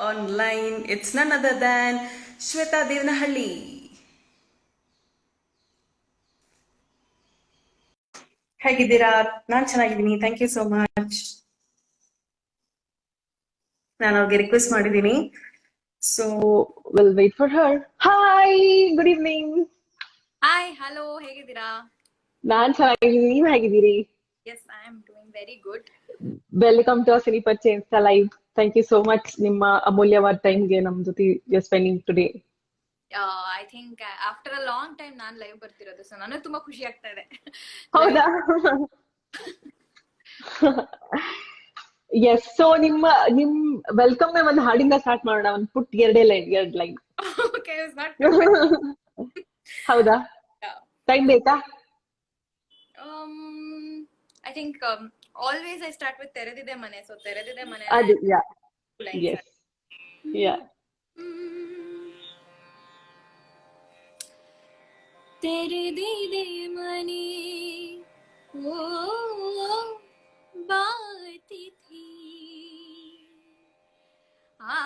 online. It's none other than Shweta Devnahalli. ಹೇಗಿದ್ದೀರಾ? ನಾನ್ ಚೆನ್ನಾಗಿದ್ದೀನಿ, ಥ್ಯಾಂಕ್ ಯು ಸೋ ಮಚ್. ನಾನು ಅವ್ರಿಗೆ ರಿಕ್ವೆಸ್ಟ್ ಮಾಡಿದ್ದೀನಿ, so will wait for her. Hi, good evening. Hi, hello, ಹೇಗಿದ್ದೀರಾ? ನಾನ್ ಚೆನ್ನಾಗಿದ್ದೀನಿ, ನೀವ್ ಹೇಗಿದ್ದೀರಿ? Yes, I am doing very good. Welcome to cine Parichaya insta live. Thank you so much ನಿಮ್ಮ ಅಮೂಲ್ಯವಾದ ಟೈಮ್ಗೆ ನಮ್ ಜೊತೆ spending today. I think after a long time ನಾನ್ ಲೈವ್ ಬರ್ತಿರೋದು, ಸೊ ನನಗೆ ತುಂಬಾ ಖುಷಿ ಆಗ್ತಾ ಇದೆ. ಹೌದಾ? ಎಸ್. ಸೊ ನಿಮ್ ವೆಲ್ಕಮ್ ಒಂದ್ ಹಾಡಿಂದ ಸ್ಟಾರ್ಟ್ ಮಾಡೋಣ. ಒಂದ್ ಪುಟ್ ಎರಡ್ ಲೈನ್. ಓಕೆ, ಇಟ್ಸ್ ನಾಟ್ ಹೌದಾ? ಟೈಮ್ ಬೇಕಾ? I think always I start with ತೆರೆದಿದೆ ಮನೆ. ಸೊ ತೆರೆದಿದೆ ಮನೆ ಅದು ಯಾ ಎಸ್ ಯಾ. ತೆರೆದಿದೆ ಮನೆ ಓ ಬಾತಿಥಿ ಆ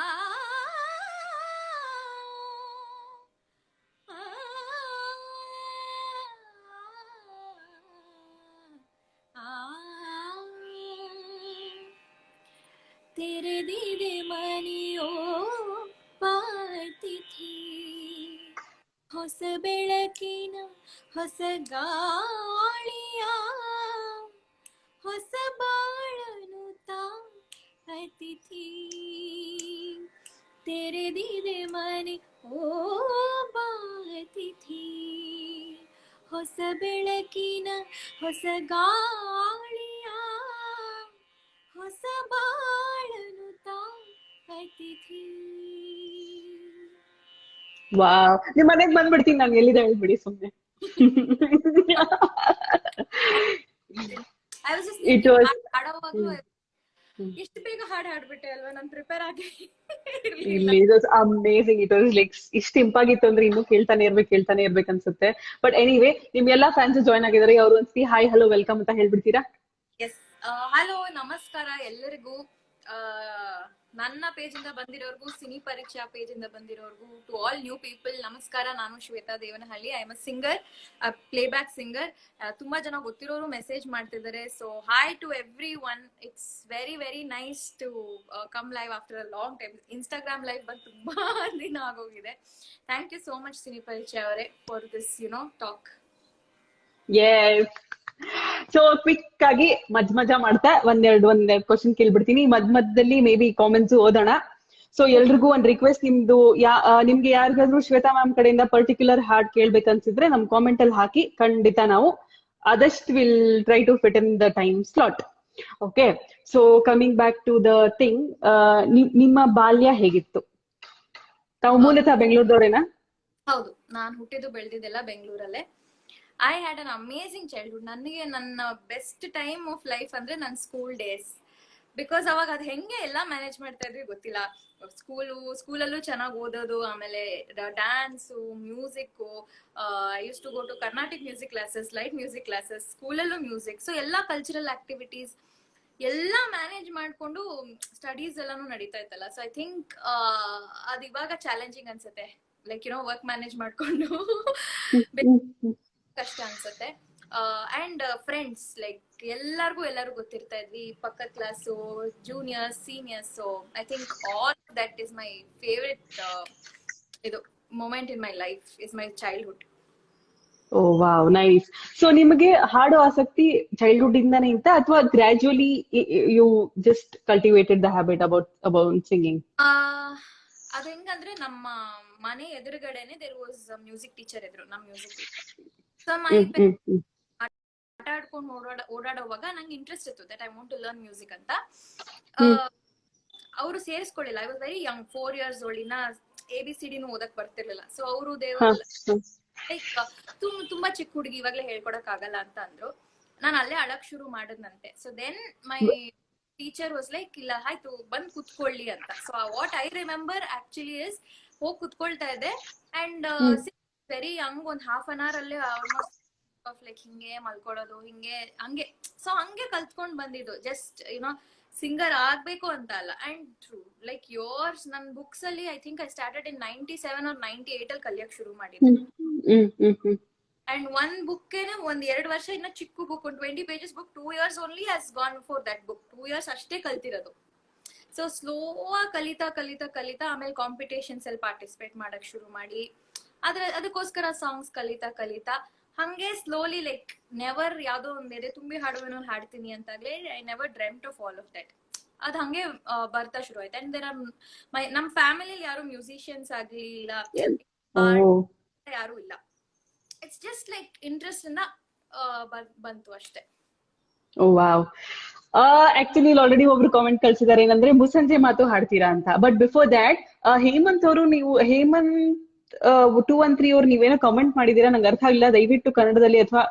ತೆರೆದಿದೆ ಮನೆಯೋ ಬಾತಿಥಿ, ಹೊಸ ಬೆಳಕಿನ ಹೊಸ ಗಾಳಿಯ ಹೊಸ ಬಾಳನು ತಾ ಅತಿಥಿ. ತೆರೆದಿದೆ ಮನೆ ಓ ಬಾತಿಥಿ, ಹೊಸ ಬೆಳಕಿನ ಹೊಸ ಗಾಳಿಯ ಹೊಸ ಬಾಳನು ತಾ ಅತಿಥಿ. ವಾವ್, ನಿಮ್ ಮನೆಗ್ ಬಂದ್ಬಿಡ್ತೀನಿ ನಾನು, ಎಲ್ಲಿದೆ ಹೇಳ್ಬಿಡಿ ಸುಮ್ನೆ. ಹಾಡೋವಾಗ್ಲೂ ಎಷ್ಟು ಬೇಗ ಹಾಡ್ಬಿಟ್ಟೆ ಅಲ್ವಾ, ನಾನು ಪ್ರಿಪೇರ್ ಆಗಿ ಅಮೇಸಿಂಗ್. ಇಟ್ ವಾಸ್ ಲೈಕ್ ಇಷ್ಟು ಇಂಪಾಗಿತ್ತು ಅಂದ್ರೆ ಇನ್ನೂ ಕೇಳ್ತಾನೆ ಇರ್ಬೇಕು ಅನ್ಸುತ್ತೆ. ಬಟ್ ಎನಿವೇ, ನಿಮ್ ಎಲ್ಲಾ ಫ್ಯಾನ್ಸ್ ಜಾಯ್ನ್ ಆಗಿದ್ದಾರೆ. ಅವ್ರು ಒಂದ್ಸತಿ ಹಾಯ್ ಹಲೋ ವೆಲ್ಕಮ್ ಅಂತ ಹೇಳ್ಬಿಡ್ತೀರಾ? ಎಸ್, ಹಲೋ, ನಮಸ್ಕಾರ ಎಲ್ಲರಿಗೂ. ನನ್ನ ಪೇಜ್ ಇಂದ ಬಂದಿರೋರ್ಗು, ಸಿನಿ ಪರೀಕ್ಷಾ ಪೇಜ್ ಇಂದ ಬಂದಿರೋರ್ಗು, ಟು ಆಲ್ ನ್ಯೂ ಪೀಪಲ್ ನಮಸ್ಕಾರ. ನಾನು Shwetha Devanahalli. I am a singer, playback singer. ತುಂಬಾ ಜನ ಗೊತ್ತಿರೋರು ಮೆಸೇಜ್ ಮಾಡ್ತಿದ್ದಾರೆ. So hi to everyone. It's very very nice to come live after a long time. Instagram live ಬಂದು ತುಂಬಾ ದಿನ ಆಗೋಗಿದೆ. Thank you so much Cini Pariksha ಅವರೇ for this talk. Yes. So quick ಆಗಿ ಮಜಾ ಮಾಡ್ತಾ ಒಂದೆರಡು ಕ್ವಶನ್ ಕೇಳ್ಬಿಡ್ತೀನಿ. ಮಧ್ಯದಲ್ಲಿ ಮೇ ಬಿ ಕಾಮೆಂಟ್ಸ್ ಓದೋಣ. ಸೊ ಎಲ್ರಿಗೂ ಒಂದ್ ರಿಕ್ವೆಸ್ಟ್, ನಿಮ್ಗೆ ಯಾರಿಗಾದ್ರೂ ಶ್ವೇತಾ ಮ್ಯಾಮ್ ಕಡೆಯಿಂದ ಪರ್ಟಿಕ್ಯುಲರ್ ಹಾಡ್ ಕೇಳ್ಬೇಕನ್ಸಿದ್ರೆ ನಮ್ ಕಾಮೆಂಟ್ ಅಲ್ಲಿ ಹಾಕಿ, ಖಂಡಿತ ನಾವು ಆದಷ್ಟು will try to fit in the time slot. Okay, so coming back to the thing, ನಿಮ್ಮ ಬಾಲ್ಯ ಹೇಗಿತ್ತು? ತಾವು ಮೂಲತಃ ಬೆಂಗಳೂರದವರೇನಾ? ಹೌದು, ನಾನು ಹುಟ್ಟಿದ್ದು ಬೆಳೆದಿದ್ದೆಲ್ಲ ಬೆಂಗಳೂರಲ್ಲೇ. I had an amazing childhood. ನನಗೆ ನನ್ನ ಬೆಸ್ಟ್ ಟೈಮ್ ಆಫ್ ಲೈಫ್ ಅಂದ್ರೆ ನನ್ನ ಸ್ಕೂಲ್ ಡೇಸ್. ಬಿಕಾಸ್ ಅವಾಗ ಅದು ಹೆಂಗೆ ಎಲ್ಲ ಮ್ಯಾನೇಜ್ ಮಾಡ್ತಾ ಇದ್ವಿ ಗೊತ್ತಿಲ್ಲ. ಸ್ಕೂಲಲ್ಲೂ ಚೆನ್ನಾಗಿ ಓದೋದು, ಆಮೇಲೆ dance, music. I used to go to Carnatic music classes, light music classes, ಸ್ಕೂಲಲ್ಲೂ ಮ್ಯೂಸಿಕ್. ಸೊ ಎಲ್ಲ ಕಲ್ಚರಲ್ ಆಕ್ಟಿವಿಟೀಸ್ ಎಲ್ಲ ಮ್ಯಾನೇಜ್ ಮಾಡ್ಕೊಂಡು ಸ್ಟಡೀಸ್ ಎಲ್ಲಾನು ನಡೀತಾ ಇತ್ತಲ್ಲ. ಸೊ ಐ ಥಿಂಕ್ ಅದು ಇವಾಗ ಚಾಲೆಂಜಿಂಗ್ ಅನ್ಸುತ್ತೆ, ಲೈಕ್ ವರ್ಕ್ ಮ್ಯಾನೇಜ್ ಮಾಡ್ಕೊಂಡು ಕಷ್ಟ ಅನ್ಸುತ್ತೆ. ಅಂಡ್ ಫ್ರೆಂಡ್ಸ್, ಲೈಕ್ ಎಲ್ಲರಿಗೂ ಗೊತ್ತಿರ್ತಾ ಇದ್ವಿ, ಪಕ್ಕದ class, juniors, seniors. So I think all that is my favourite ಇದು moment in my life is my childhood. Oh wow, nice. So ನಿಮಗೆ ಹಾಡೋ ಆಸಕ್ತಿ ಚೈಲ್ಡ್ಹುಡ್ ಇಂದಾನೇ ಇತ್ತ, ಅಥವಾ gradually you just cultivated the habit about singing? ಅದ್ ಹೆಂಗಂದ್ರೆ, ನಮ್ಮ ಮನೆ ಎದುರುಗಡೆನೆ ದೇರ್ ವಾಸ್ ಮ್ಯೂಸಿಕ್ ಟೀಚರ್ ಇದ್ರು, ನಮ್ ಮ್ಯೂಸಿಕ್ ಟೀಚರ್. ಸೊ ಮೈ ಆಟ ಆಡ್ಕೊಂಡು ಓಡಾಡುವಾಗ ನಂಗೆ ಇಂಟ್ರೆಸ್ಟ್ ಇತ್ತು that I want to learn music ಅಂತ. ಅವರು ಸೇರಿಸ್ಕೊಳ್ಳಿಲ್ಲ. I was very young, 4 years old. ಇನ್ನ ABCD ಓದಕ್ ಬರ್ತಿರ್ಲಿಲ್ಲ. ಸೊ ಅವರು ಲೈಕ್ ತುಂಬಾ ಚಿಕ್ಕ ಹುಡುಗಿ, ಇವಾಗ್ಲೇ ಹೇಳ್ಕೊಡಕ್ ಆಗಲ್ಲ ಅಂತ ಅಂದ್ರು. ನಾನು ಅಲ್ಲೇ ಅಳಕ್ ಶುರು ಮಾಡದ್ನಂತೆ. So then my teacher was like, ಇಲ್ಲ ಆಯ್ತು ಬಂದ್ ಕುತ್ಕೊಳ್ಳಿ ಅಂತ. So what I remember actually is, ಹೋಗಿ ಕುತ್ಕೊಳ್ತಾ ಇದ್ದೆ. ಅಂಡ್ ವೆರಿ ಯಂಗ್, ಒಂದ್ half an hour ಅಲ್ಲೇ ಆಲ್ಮೋಸ್ಟ್ ಲೈಕ್ ಹಿಂಗೆ ಮಲ್ಕೊಳ್ಳೋದು, ಹಿಂಗೆ ಹಂಗೆ. ಸೊ ಹಂಗೆ ಕಲ್ತ್ಕೊಂಡ್ ಬಂದಿದ್ದು. ಜಸ್ಟ್ ಸಿಂಗರ್ ಆಗ್ಬೇಕು ಅಂತ ಅಲ್ಲ. ಅಂಡ್ ಟ್ರೂ ಲೈಕ್ ಯೋರ್ಸ್, ನನ್ ಬುಕ್ಸ್ ಅಲ್ಲಿ I think I started in 97 or 98 ಅಲ್ಲಿ ಕಲಿಯಕ್ ಶುರು ಮಾಡಿದ್ದೆ. ಅಂಡ್ ಒನ್ ಬುಕ್ಗೆನೆ ಒಂದ್ 2 ವರ್ಷ, ಇನ್ನ ಚಿಕ್ಕ ಬುಕ್, ಒಂದು 20 pages book, 2 years only has gone for that book. 2 years ಅಷ್ಟೇ ಕಲ್ತಿರೋದು. ಸೊ ಸ್ಲೋ ಆಗಿ ಕಲಿತಾ ಕಲಿತಾ ಕಲಿತಾ ಆಮೇಲೆ ಕಾಂಪಿಟೇಷನ್ಸ್ ಅಲ್ಲಿ ಪಾರ್ಟಿಸಿಪೇಟ್ ಮಾಡಕ್ ಶುರು ಮಾಡಿ, ಅದಕ್ಕೋಸ್ಕರ ಸಾಂಗ್ಸ್ ಕಲಿತಾ ಕಲಿತಾ ಹಂಗೆ ಸ್ಲೋಲಿ, ಲೈಕ್ ನೆವರ್ ಯಾವ್ದೋ ಒಂದ್ ಎದೆ ತುಂಬಿ ಹಾಡುವೇನೋ ಹಾಡ್ತೀನಿ ಅಂತಾಗ್ಲೇ I never dreamt of all of that. ಅದ್ ಹಂಗೆ ಬರ್ತಾ ಶುರು ಆಯ್ತು. ಅಂಡ್ ದೇರ್ ಆರ್ ನಮ್ ಫ್ಯಾಮಿಲಿ ಯಾರು ಮ್ಯೂಸಿಷಿಯನ್ಸ್ ಆಗ್ಲಿಲ್ಲ, ಯಾರು ಇಲ್ಲ. ಇಟ್ಸ್ ಜಸ್ಟ್ ಲೈಕ್ ಇಂಟ್ರೆಸ್ಟ್ ಇಂದ ಬಂತು ಅಷ್ಟೇ. ವಾವ್. ಆಕ್ಚುಲಿ ಆಲ್ರೆಡಿ ಒಬ್ರು ಕಾಮೆಂಟ್ ಕಳ್ಸಿದಾರೆ, ಏನಂದ್ರೆ ಮುಸ್ಸಂಜೆ ಮಾತು ಹಾಡ್ತೀರಾ ಅಂತ. ಬಟ್ ಬಿಫೋರ್ ದ್ಯಾಟ್ ಹೇಮಂತ್ ಅವರು, ನೀವು ಹೇಮಂತ್ 213 ಅವ್ರು ನೀವೇನೋ ಕಾಮೆಂಟ್ ಮಾಡಿದೀರಾ, ನಂಗೆ ಅರ್ಥ ಆಗಿಲ್ಲ. ದಯವಿಟ್ಟು ಕನ್ನಡದಲ್ಲಿ ಅಥವಾ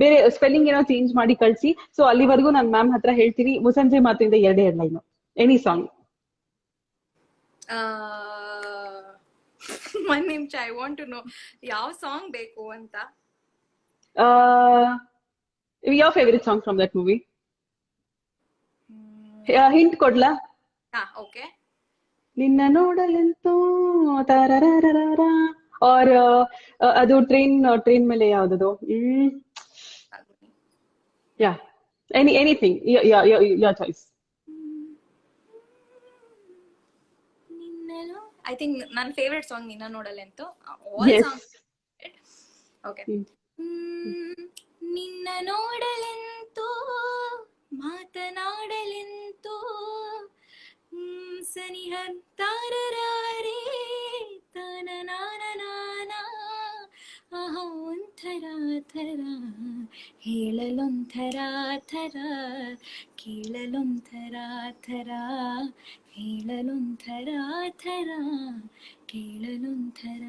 ಬೇರೆ ಸ್ಪೆಲ್ಲಿಂಗ್ ಏನೋ ಚೇಂಜ್ ಮಾಡಿ ಕಳ್ಸಿ. ಸೊ ಅಲ್ಲಿವರೆಗೂ ನಾನು ಮ್ಯಾಮ್ ಹತ್ರ ಹೇಳ್ತೀನಿ, ಮುಸ್ಸಂಜೆ ಮಾತಿಂದ 2 ಲೈನು, ಎನಿ ಸಾಂಗ್. ಒಂದ್ ನಿಮಿಷ, ಐ ವಾಂಟ್ ಟು ನೋ ಯಾವ ಸಾಂಗ್ ಬೇಕು ಅಂತ. your favorite song from that movie? Hint ಕೊಡ್ಲಾ? ಓಕೆ. ನಿನ್ನ ನೋಡಲೆಂತೋ ತಾರರಾರರಾರ, ಆರ್ ಅದು ಟ್ರೈನ್ ಮೇಲೆ ಯಾವ್ದದು? Yeah, anything, your choice. I think ನನ್ನ ಫೇವ್ರೆಟ್ ಸಾಂಗ್ ನಿನ್ನ ನೋಡಲೆಂತೋ. ಓಕೆ. ನಿನ್ನ ನೋಡಲೆಂತೋ ಮಾತನಾಡಲೆಂತೋ ಸನಿಹ ತಾರರಾರೇ ತನನಾನ ಆಹಾ ಒಂಥರ ಥರ ಹೇಳಲೊಂಥರ ಥರ ಕೇಳಲೊಂಥರ ಥರ ಹೇಳಲೊಂಥರ ಥರ ಕೇಳಲೊಂಥರ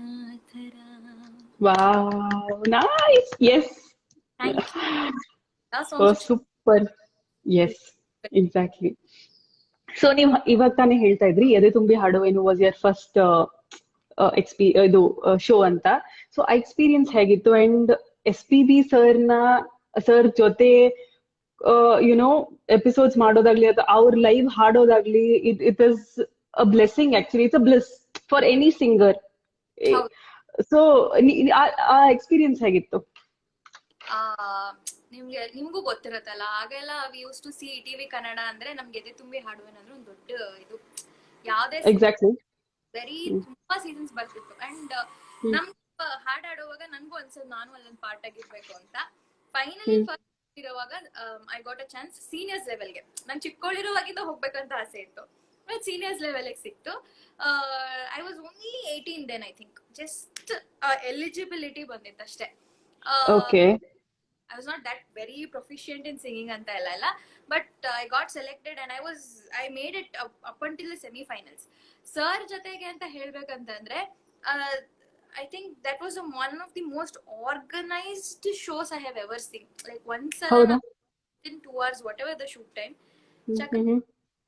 ಥರ. Wow, nice. Yes, super. Yes, exactly. So ನೀವ್ ಇವಾಗ ತಾನೇ ಹೇಳ್ತಾ ಇದ್ರಿ ಎದೆ ತುಂಬಿ ಹಾಡುವೇನು ವಾಸ್ ಯರ್ ಫಸ್ಟ್ ಇದು ಶೋ ಅಂತ. ಸೊ ಆ ಎಕ್ಸ್ಪೀರಿಯನ್ಸ್ ಹೇಗಿತ್ತು? ಅಂಡ್ SPB ಸರ್ ಜೊತೆ ಯುನೋ ಎಪಿಸೋಡ್ಸ್ ಮಾಡೋದಾಗ್ಲಿ ಅಥವಾ ಅವ್ರ ಲೈವ್ ಹಾಡೋದಾಗ್ಲಿ, it is a blessing. Actually it's a bless for any singer. So ಆ ಎಕ್ಸ್ಪೀರಿಯನ್ಸ್ ಹೇಗಿತ್ತು? ನಿಮ್ಗೂ ಗೊತ್ತಿರತ್ತಲ್ಲ, ಆಗೆಲ್ಲ we used to see TV Kannada ಅಂದ್ರೆ ನಮ್ಗೆ ಎದೆ ತುಂಬಿ ಹಾಡುವೇನಂದ್ರೆ ಒಂದು ದೊಡ್ಡ ಇದು. ಯಾವ್ದೇ ಎಕ್ಸಾಕ್ಟ್ಲಿ ವೆರಿ ತುಂಬಾ ಸೀಸನ್ಸ್ ಬರ್ತಿತ್ತು. ಅಂಡ್ ನಮ್ ಹಾಡಾಡುವಾಗ ನನ್ಗೂ ಅನ್ಸೋದು ನಾನು ಅಲ್ಲೊಂದು ಪಾರ್ಟ್ ಆಗಿರ್ಬೇಕು ಅಂತ. ಫೈನಲಿ ಫಸ್ಟ್ ಇರುವಾಗ I got a chance seniors ಲೆವೆಲ್ಗೆ. ನಂಗೆ ಚಿಕ್ಕೋಳಿರುವಾಗಿಂದ ಹೋಗ್ಬೇಕಂತ ಆಸೆ ಇತ್ತು, ಬಟ್ ಸೀನಿಯರ್ಸ್ ಲೆವೆಲ್ಗೆ ಸಿಕ್ತು. I was only 18 then. I think just eligibility ಬಂದಿತ್ತು ಅಷ್ಟೇ. I was not that very proficient in singing anta ella, but I got selected and I made it up until the semi-finals. Sir jotege anta helbekantandre, I think that was one of the most organized shows I have ever seen. Like once in 2 hours, whatever the shoot time,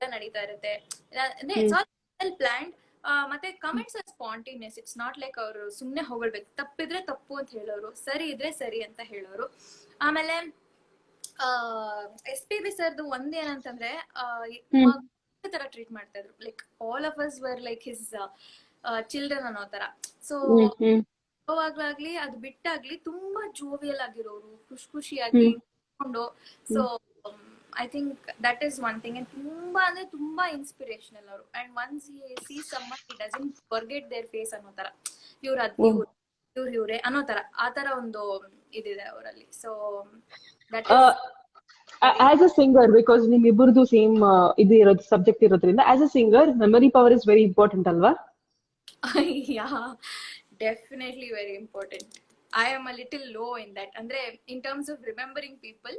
nadita irutte. It's all well planned. ಮತ್ತೆ comments are spontaneous. It's not like ಅವರು ಸುಮ್ನೆ ಹೊಗಳ್ಬೇಕು, ತಪ್ಪಿದ್ರೆ ತಪ್ಪು ಅಂತ ಹೇಳೋರು, ಸರಿ ಇದ್ರೆ ಸರಿ ಅಂತ ಹೇಳೋರು. ಆಮೇಲೆ SPB ಸರ್ದು ಒಂದೇನಂತಂದ್ರೆ ತರ ಟ್ರೀಟ್ ಮಾಡ್ತಾ ಇದ್ರು. Like all of us were like his children ಅನ್ನೋ ತರ. ಸೊ ಆಗ್ಲಾಗ್ಲಿ ಅದು ಬಿಟ್ಟಾಗ್ಲಿ ತುಂಬಾ ಜೋವಿಯಲ್ ಆಗಿರೋರು, ಖುಷಿಯಾಗಿ. So I think that is one thing. And ತುಂಬಾ ಅಂದ್ರೆ ತುಂಬಾ ಇನ್ಸ್ಪಿರೇಷನಲ್ ಅವರು. And once he sees someone, he doesn't forget their face ಅನ್ನೋ ತರ. ಇವ್ರೆ ಅನ್ನೋ ತರ, ಆ ತರ ಒಂದು ಇದಿದೆ ಅವರಲ್ಲಿ. So that is as a singer, because ನಿಮ್ ಇಬ್ಬರದು ಸೇಮ್ ಇದು ಇರೋದು ಸಬ್ಜೆಕ್ಟ್ ಇರೋದ್ರಿಂದ, as a singer memory power is very important ಅಲ್ವಾ? Yeah, definitely very important. I am a little low in that. ಅಂದ್ರೆ in terms of remembering people,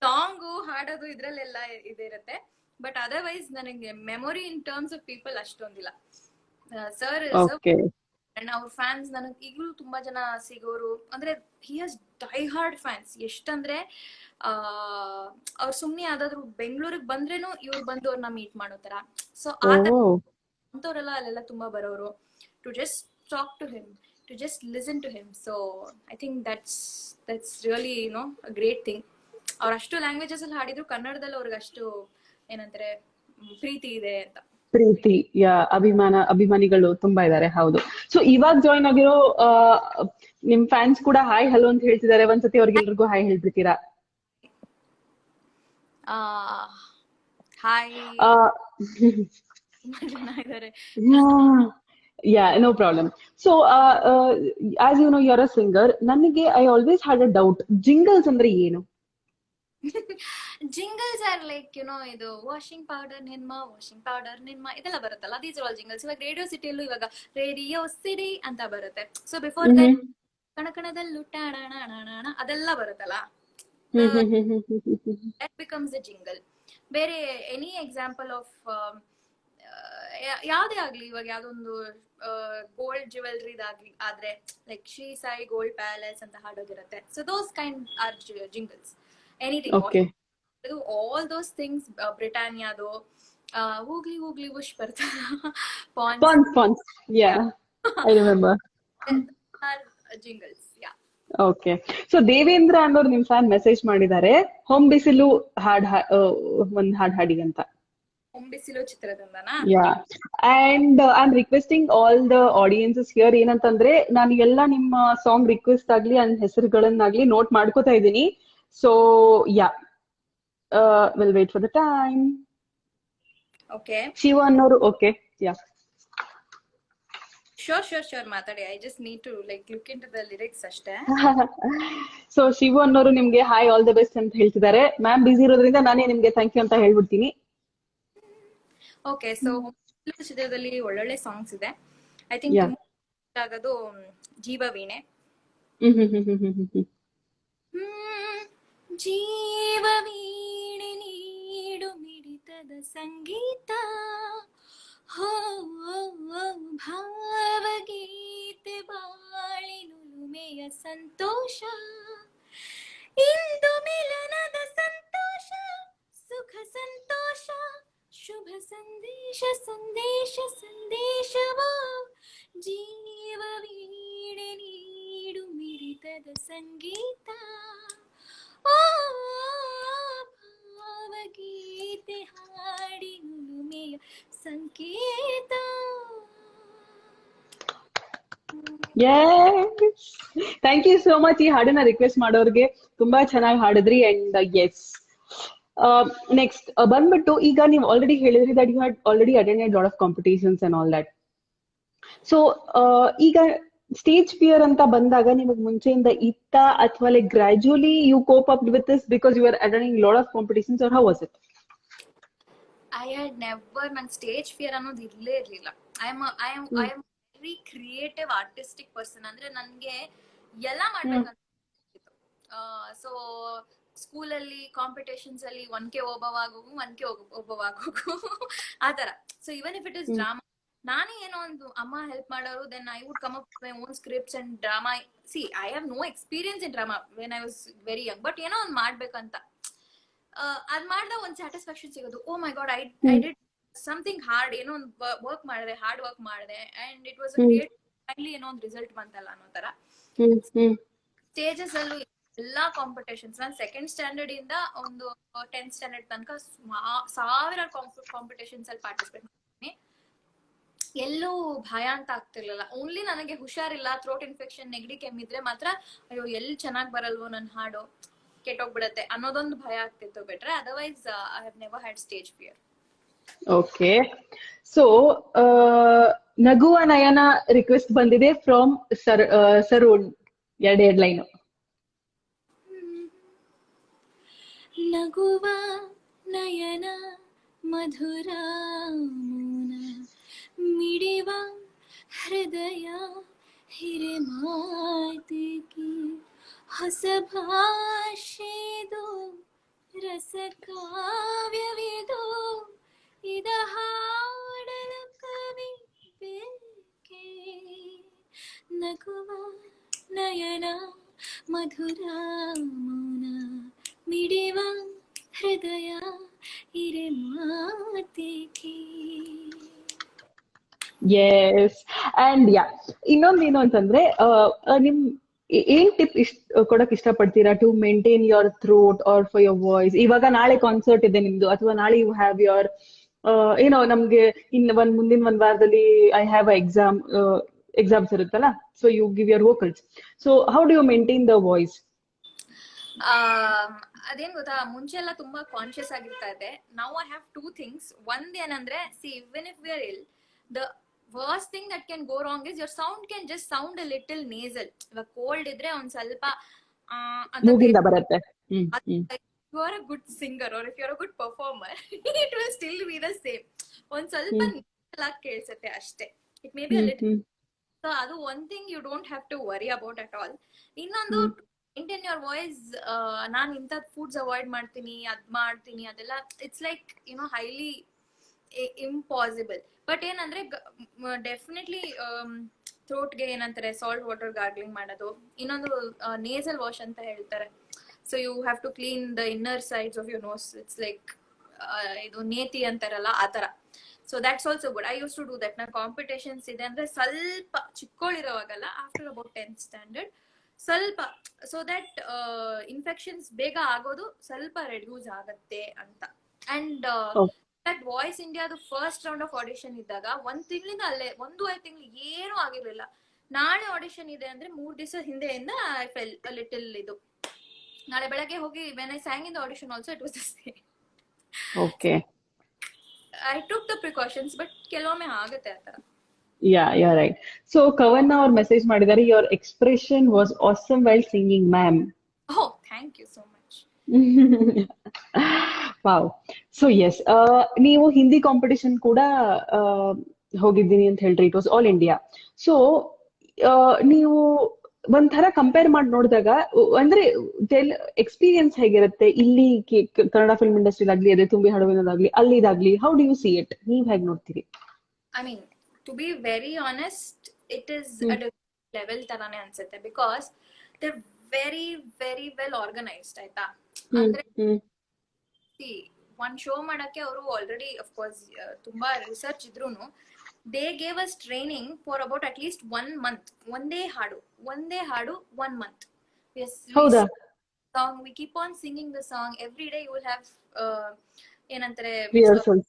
ಸಾಂಗು ಹಾಡೋದು ಇದ್ರಲ್ಲೆಲ್ಲ ಇದಿರುತ್ತೆ. ಬಟ್ ಅದರ್ವೈಸ್ ನನಗೆ memory in terms of people ಅಷ್ಟೊಂದಿಲ್ಲ. Sir and ಅವ್ರ fans ನನಗೆ ಈಗಲೂ ತುಂಬಾ ಜನ ಸಿಗೋರು. ಅಂದ್ರೆ he has die hard fans. ಎಷ್ಟಂದ್ರೆ ಅವ್ರು ಸುಮ್ನೆ ಯಾವ್ದಾದ್ರು ಬೆಂಗಳೂರಿಗೆ ಬಂದ್ರೇನು ಇವ್ರು ಬಂದು ಅವ್ರನ್ನ ಮೀಟ್ ಮಾಡೋ ತರ. ಸೊ ಅಂತವ್ರೆಲ್ಲ ಅಲ್ಲೆಲ್ಲ ತುಂಬಾ ಬರೋರು to just talk to him, to just listen to him. So I think that's really a great thing. ಅವ್ರು ಅಷ್ಟು ಲ್ಯಾಂಗ್ವೇಜಸ್ ಅಲ್ಲಿ ಹಾಡಿದ್ರು, ಕನ್ನಡದಲ್ಲಿ ಅವ್ರಿಗೆ ಅಷ್ಟು ಏನಂತಾರೆ ಪ್ರೀತಿ ಇದೆ ಅಂತ. ಪ್ರೀತಿ, ಅಭಿಮಾನಿಗಳು ತುಂಬಾ ಇದಾರೆ, ಹೌದು. ಸೊ ಇವಾಗ ಜಾಯ್ನ್ ಆಗಿರೋ ನಿಮ್ ಫ್ಯಾನ್ಸ್ ಕೂಡ ಹಾಯ್ ಹಲೋ ಅಂತ ಹೇಳ್ತಿದ್ದಾರೆ. ಒಂದ್ಸತಿ ಅವ್ರಿಗೆಲ್ರಿಗೂ ಹಾಯ್ ಹೇಳ್ಬಿಡ್ತೀರಾ? ಹಾಯ್ ತುಂಬಾ ಜನ ಇದಾರೆ. Yeah, no problem. So, as you know, you're a singer. ನನಗೆ I always had a doubt. Jingles ಅಂದ್ರೆ ಏನು? ಜಿಂಗಲ್ಸ್ ಆರ್ ಲೈಕ್ ಇದು ವಾಷಿಂಗ್ ಪೌಡರ್ ನಿನ್ಮ ಇದೆಲ್ಲ ಬರುತ್ತಲ್ಲ, ದೀಸ್ ಆರ್ ಆಲ್ ಜಿಂಗಲ್ಸ್. ಇವಾಗ ರೇಡಿಯೋ ಸಿಟಿಯಲ್ಲೂ ಇವಾಗ ರೇಡಿಯೋ ಸಿಟಿ ಅಂತ ಬರುತ್ತೆ. ಸೊ ಬಿಫೋರ್ ದಟ್ ಕಣಕಣದಲ್ಲೂ ಟಾಣ ಅದೆಲ್ಲ ಬರುತ್ತಲ್ಲ, ದಟ್ ಬಿಕಮ್ಸ್ ದ ಜಿಂಗಲ್. ಬೇರೆ ಎನಿ ಎಕ್ಸಾಂಪಲ್ ಆಫ್ ಯಾವ್ದೇ ಆಗ್ಲಿ, ಇವಾಗ ಯಾವ್ದೊಂದು ಗೋಲ್ಡ್ ಜ್ಯುವೆಲ್ರಿದಾಗ್ಲಿ ಆದ್ರೆ like Shri Sai gold palace ಅಂತ ಹಾಡೋದಿರುತ್ತೆ. So those kind are jingles. Anything, all those things, ಬ್ರಿಟಾನಿಯಾದು ಹೋಗ್ಲಿ ವುಶ್ ಬರ್ತಾರ, Pons. Yeah, I remember. Jingles. Yeah, okay. So Devendra ಅನ್ನೋರು ನಿಮ್ ಫ್ಯಾನ್ ಮೆಸೇಜ್ ಮಾಡಿದ್ದಾರೆ, ಹೊಂ ಬಿಸಿಲು ಒಂದ್ ಹಾಡ್ ಹಾಡಿ ಅಂತ. ಹೊಂಬಿಸಿಲು ಚಿತ್ರದಿಂದನಾ? Yeah, and I am requesting all the audiences here, ಏನಂತಂದ್ರೆ ನಾನು ಎಲ್ಲ ನಿಮ್ಮ ಸಾಂಗ್ ರಿಕ್ವೆಸ್ಟ್ ಆಗ್ಲಿ ಅಂಡ್ ಹೆಸರುಗಳನ್ನಾಗ್ಲಿ ನೋಟ್ ಮಾಡ್ಕೋತಾ ಇದ್ದೀನಿ. So yeah, will wait for the time. Okay, Shiva ಅನ್ನೋರು, ಓಕೆ, ಯಾ, ಶೋರ್ ಮಾತಾಡಿ. I just need to like look in to the lyrics ಅಷ್ಟೇ. ಸೊ ಶಿವ ಅನ್ನೋರು ನಿಮ್ಗೆ ಹಾಯ್ ಆಲ್ ದ ಬೆಸ್ಟ್ ಅಂತ ಹೇಳ್ತಿದ್ದಾರೆ. ಮ್ಯಾಮ್ ಬಿಸಿ ಇರೋದ್ರಿಂದ ನಾನೇ ನಿಮ್ಗೆ ಥ್ಯಾಂಕ್ ಯು ಅಂತ ಹೇಳ್ಬಿಡ್ತೀನಿ. ಓಕೆ, ಸೊ ಚಿತ್ರದಲ್ಲಿ ಒಳ್ಳೊಳ್ಳೆ ಸಾಂಗ್ಸ್ ಇದೆ. ಐ ಥಿಂಕ್ ಆಗೋದು ಜೀವವೀಣೆ. ಜೀವವೀಣೆ ನೀಡು ಮಿಡಿತದ ಸಂಗೀತ, ಹೋ ಭಾವಗೀತೆ ಬಾಳಿನುಳುಮೆಯ ಸಂತೋಷ, ಇಂದು ಮಿಲನದ ಸಂತೋಷ, ಸುಖ ಸಂತೋಷ, ಶುಭ ಸಂದೇಶವೋ, ಜೀವವೀಣೆ ನೀಡು ಮಿಡಿತದ ಸಂಗೀತ, ಓ ಭಾವಗೀತೆ ಹಾಡಿನುಳುಮೆಯ ಸಂಕೇತ. Thank you so much. ಈ ಹಾಡನ್ನ ರಿಕ್ವೆಸ್ಟ್ ಮಾಡೋರ್ಗೆ ತುಂಬಾ ಚೆನ್ನಾಗಿ ಹಾಡಿದ್ರಿ. ಅಂಡ್ ಎಸ್, ನೆಕ್ಸ್ಟ್ ಬಂದ್ಬಿಟ್ಟು ಈಗ ನೀವು ಆಲ್ರೆಡಿ ಹೇಳಿದ್ರಿ that you had already attended lot of competitions and all that. So ಈಗ ಸ್ಟೇಜ್ ಫಿಯರ್ ಅಂತ ಬಂದಾಗ ನಿಮಗೆ ಮುಂಚೆಯಿಂದ ಇತ್ತ, ಅಥವಾ like gradually you cope up with this because you are attending lot of competitions, or how was it? I had never, ನಂಗೆ stage fear ಅನ್ನೋದು ಇರ್ಲೇ ಇರ್ಲಿಲ್ಲ. I am very creative artistic person. ಅಂದ್ರೆ ನನ್ಗೆ ಎಲ್ಲ ಮಾಡ್ಬೇಕಂತ. ಸೊ ಸ್ಕೂಲಲ್ಲಿ ಕಾಂಪಿಟೇಷನ್ಸ್ ಅಲ್ಲಿ 1K ಒಬ್ಬವಾಗೋಗು, 1K ಒಬ್ಬವಾಗೋಗು ಆತರ. So even if it is drama, ನಾನೇ ಏನೋ ಒಂದು ಅಮ್ಮ ಹೆಲ್ಪ್ ಮಾಡೋರು, then I would come up my own scripts and drama. See I have no experience in drama when I was very young, but ಏನೋ ಒಂದು ಮಾಡ್ಬೇಕಂತ ಅದ್ ಮಾಡಿದಾಗ ಒಂದು ಸ್ಯಾಟಿಸ್ಫ್ಯಾಕ್ಷನ್ ಸಿಗೋದು. Oh my god, I did something hard, ಏನೋ ಒಂದು hard work ಮಾಡಿದೆ ಅಂಡ್ ಇಟ್ ವಾಸ್ ಫೈನಲಿ ಏನೋ ಒಂದು ರಿಸಲ್ಟ್ ಬಂತಲ್ಲ ಅನ್ನೋ ತರ. ಸ್ಟೇಜಸ್ ಅಲ್ಲೂ ಎಲ್ಲಾ ಕಾಂಪಿಟೇಷನ್ಸ್, ನಾನು 2nd ಸ್ಟ್ಯಾಂಡರ್ಡ್ ಇಂದ ಒಂದು 10th ಸ್ಟ್ಯಾಂಡರ್ಡ್ ತನಕ ಸಾವಿರಾರು ಕಾಂಪಿಟೇಷನ್ಸ್ ಅಲ್ಲಿ ಪಾರ್ಟಿಸಿಪೇಟ್ ಮಾಡ್ತೀನಿ. ಎಲ್ಲೂ ಭಯ ಅಂತ ಆಗ್ತಿರ್ಲಿಲ್ಲ. ಓನ್ಲಿ ನನಗೆ ಹುಷಾರಿಲ್ಲ, ಥ್ರೋಟ್ ಇನ್ಫೆಕ್ಷನ್, ನೆಗಡಿ ಕೆಮ್ಮಿದ್ರೆ ಮಾತ್ರ ಅಯ್ಯೋ ಎಲ್ಲಿ ಚೆನ್ನಾಗ್ ಬರಲ್ವೋ ನನ್ನ ಹಾಡು, ಕೆಟ್ಟೋಗ್ಬಿಡತ್ತೆ ಅನ್ನೋದೊಂದು ಭಯ ಆಗ್ತಿತ್ತು. ಬಿಟ್ರೆ otherwise I have never had stage fear. Okay, so ನಗುವ ನಯನ ರಿಕ್ವೆಸ್ಟ್ ಬಂದಿದೆ ಫ್ರಮ್ ಸರೋನ್. ಎರಡ್ ಲೈನ್. ನಗುವ ನಯನ ಮಧುರ ಮೌನ ಮಿಡಿವ ಹೃದಯ ಹಿರೆಮಾತಿಗೆ ಹೊಸ ಭಾಷೆದು ರಸ ಕಾವ್ಯವಿದು ಇದ ಹಾಡಲ ಕವಿ ಬೇಕೆ. ನಗುವ ನಯನ ಮಧುರ ಮೌನ ಮಿಡಿವ ಹೃದಯ ಹಿರೆ ಮಾತಿಗೆ. ಎಸ್, ಅಂಡ್ ಯಾ, ಇನ್ನೊಂದೇನು ಅಂತಂದ್ರೆ ನಿಮ್ ಏನ್ ಟಿಪ್ ಕೊಡಕ್ ಇಷ್ಟಪಡ್ತೀರಾ to maintain your throat or for your voice? ಇವಾಗ ನಾಳೆ ಕಾನ್ಸರ್ಟ್ ಇದೆ ನಿಮ್ದು, ಅಥವಾ ನಾಳೆ ಯು ಹ್ಯಾವ್ ಯೋರ್ ಏನೋ ನಮ್ಗೆ ಮುಂದಿನ ಒಂದ್ ವಾರದಲ್ಲಿ ಐ ಹ್ಯಾವ್ ಎಕ್ಸಾಮ್ಸ್ ಇರುತ್ತಲ್ಲ, so you give your vocals. So how do you maintain the voice? ಅದೇನ್ ಗೊತ್ತಾ, ಮುಂಚೆ ಎಲ್ಲ ತುಂಬಾ ಕಾನ್ಶಿಯಸ್ ಆಗಿರ್ತಾ ಇದೆ. Now I have two things. ಒಂದ್ ಏನಂದ್ರೆ, see even if we are ill, the worst thing that can go wrong is your sound can just sound a little nasal. ಇವಾಗ ಕೋಲ್ಡ್ ಇದ್ರೆ ಒಂದ್ ಸ್ವಲ್ಪ ಮೂಗಿಂದ ಬರುತ್ತೆ. You are a good singer R if you are a good performer, it will still be the same. ಒಂದ್ ಸ್ವಲ್ಪ ನೀಟಾಗಿ ಕೇಳಿಸುತ್ತೆ ಅಷ್ಟೇ. It may be a little. So ಅದು one thing you don't have to worry about at all. ಇನ್ನೊಂದು, maintain your voice. ನಾನು ಇಂಥದ್ foods avoid ಮಾಡ್ತೀನಿ, ಅದ್ ಮಾಡ್ತೀನಿ, ಅದೆಲ್ಲ it's like highly impossible. But ಏನಂದ್ರೆ ಡೆಫಿನೆಟ್ಲಿ ಥ್ರೋಟ್ಗೆ ಏನಂತಾರೆ, ಸಾಲ್ಟ್ ವಾಟರ್ ಗಾರ್ಗ್ಲಿಂಗ್ ಮಾಡೋದು. ಇನ್ನೊಂದು ನೇಸಲ್ ವಾಶ್ ಅಂತ ಹೇಳ್ತಾರೆ. So you have to clean the inner sides of your nose. It's like ಇದು ನೇತಿ ಅಂತಾರಲ್ಲ, ಆ ತರ. So that's also good. I used to do that. ನಾ ಕಾಂಪಿಟೇಷನ್ಸ್ ಇದೆ ಅಂದ್ರೆ ಸ್ವಲ್ಪ ಚಿಕ್ಕೋಳಿರೋವಾಗಲ್ಲ, ಆಫ್ಟರ್ ಅಬೌಟ್ 10th ಸ್ಟ್ಯಾಂಡರ್ಡ್ ಸ್ವಲ್ಪ, ಸೊ ದಟ್ ಇನ್ಫೆಕ್ಷನ್ಸ್ ಬೇಗ ಆಗೋದು ಸ್ವಲ್ಪ ರೆಡ್ಯೂಸ್ ಆಗತ್ತೆ ಅಂತ. ಅಂಡ್ ದಟ್ ವಾಯ್ಸ್ ಇಂಡಿಯಾದು ಫಸ್ಟ್ ರೌಂಡ್ ಆಫ್ ಆಡಿಷನ್ ಇದ್ದಾಗ 1 ತಿಂಗಳಿಂದ ಅಲ್ಲೇ 1.5 ತಿಂಗಳು ಏನೂ ಆಗಿರ್ಲಿಲ್ಲ. ನಾಳೆ ಆಡಿಷನ್ ಇದೆ ಅಂದ್ರೆ 3 ದಿವಸ ಹಿಂದೆಯಿಂದ ಐ ಫೆಲ್ ಅ ಲಿಟಲ್ ಇದು. ನಾಳೆ ಬೆಳಗ್ಗೆ ಹೋಗಿ when I sang in the audition also it was the same. Okay, I took the precautions, but ಕೆಲವೊಮ್ಮೆ ಆಗುತ್ತೆ ಆ ತರ. Yeah, you're right. So Kavanna ಅವ್ರ ಮೆಸೇಜ್ ಮಾಡಿದ್ದಾರೆ, your expression was awesome while singing, ma'am. Oh, thank you so much. Wow. So yes, ನೀವು Hindi competition ಕೂಡ ಹೋಗಿದ್ದೀನಿ ಅಂತ ಹೇಳ್ರಿ. It was all India. So ನೀವು ಒಂಥರ ಕಂಪೇರ್ ಮಾಡಿ ನೋಡಿದಾಗ, ಅಂದ್ರೆ ಎಕ್ಸ್ಪೀರಿಯನ್ಸ್ ಹೇಗಿರುತ್ತೆ ಇಲ್ಲಿ ಕನ್ನಡ ಫಿಲ್ಮ್ ಇಂಡಸ್ಟ್ರಿದಾಗ್ಲಿ, ಅದೇ ತುಂಬಿ ಹಡವಿನದಾಗ್ಲಿ, ಅಲ್ಲಿದಾಗ್ಲಿ? How do you see it? ನೀವ್ ಹೇಗ್ ನೋಡ್ತೀರಿ? I mean, to be very honest, it is at a level taraane ansette, because they're very very well organized. Aita andre see, one show ಮಾಡಕ್ಕೆ ಅವರು ಆಲ್ರೆಡಿ of course ತುಂಬಾ research ಇದ್ರೂನು, they gave us training for about at least 1 month. ಒಂದೇ ಹಾಡು 1 month. Yes, ಹೌದಾ? Song, we keep on singing the song every day. You will have ಏನಂತಾರೆ, rehearsals.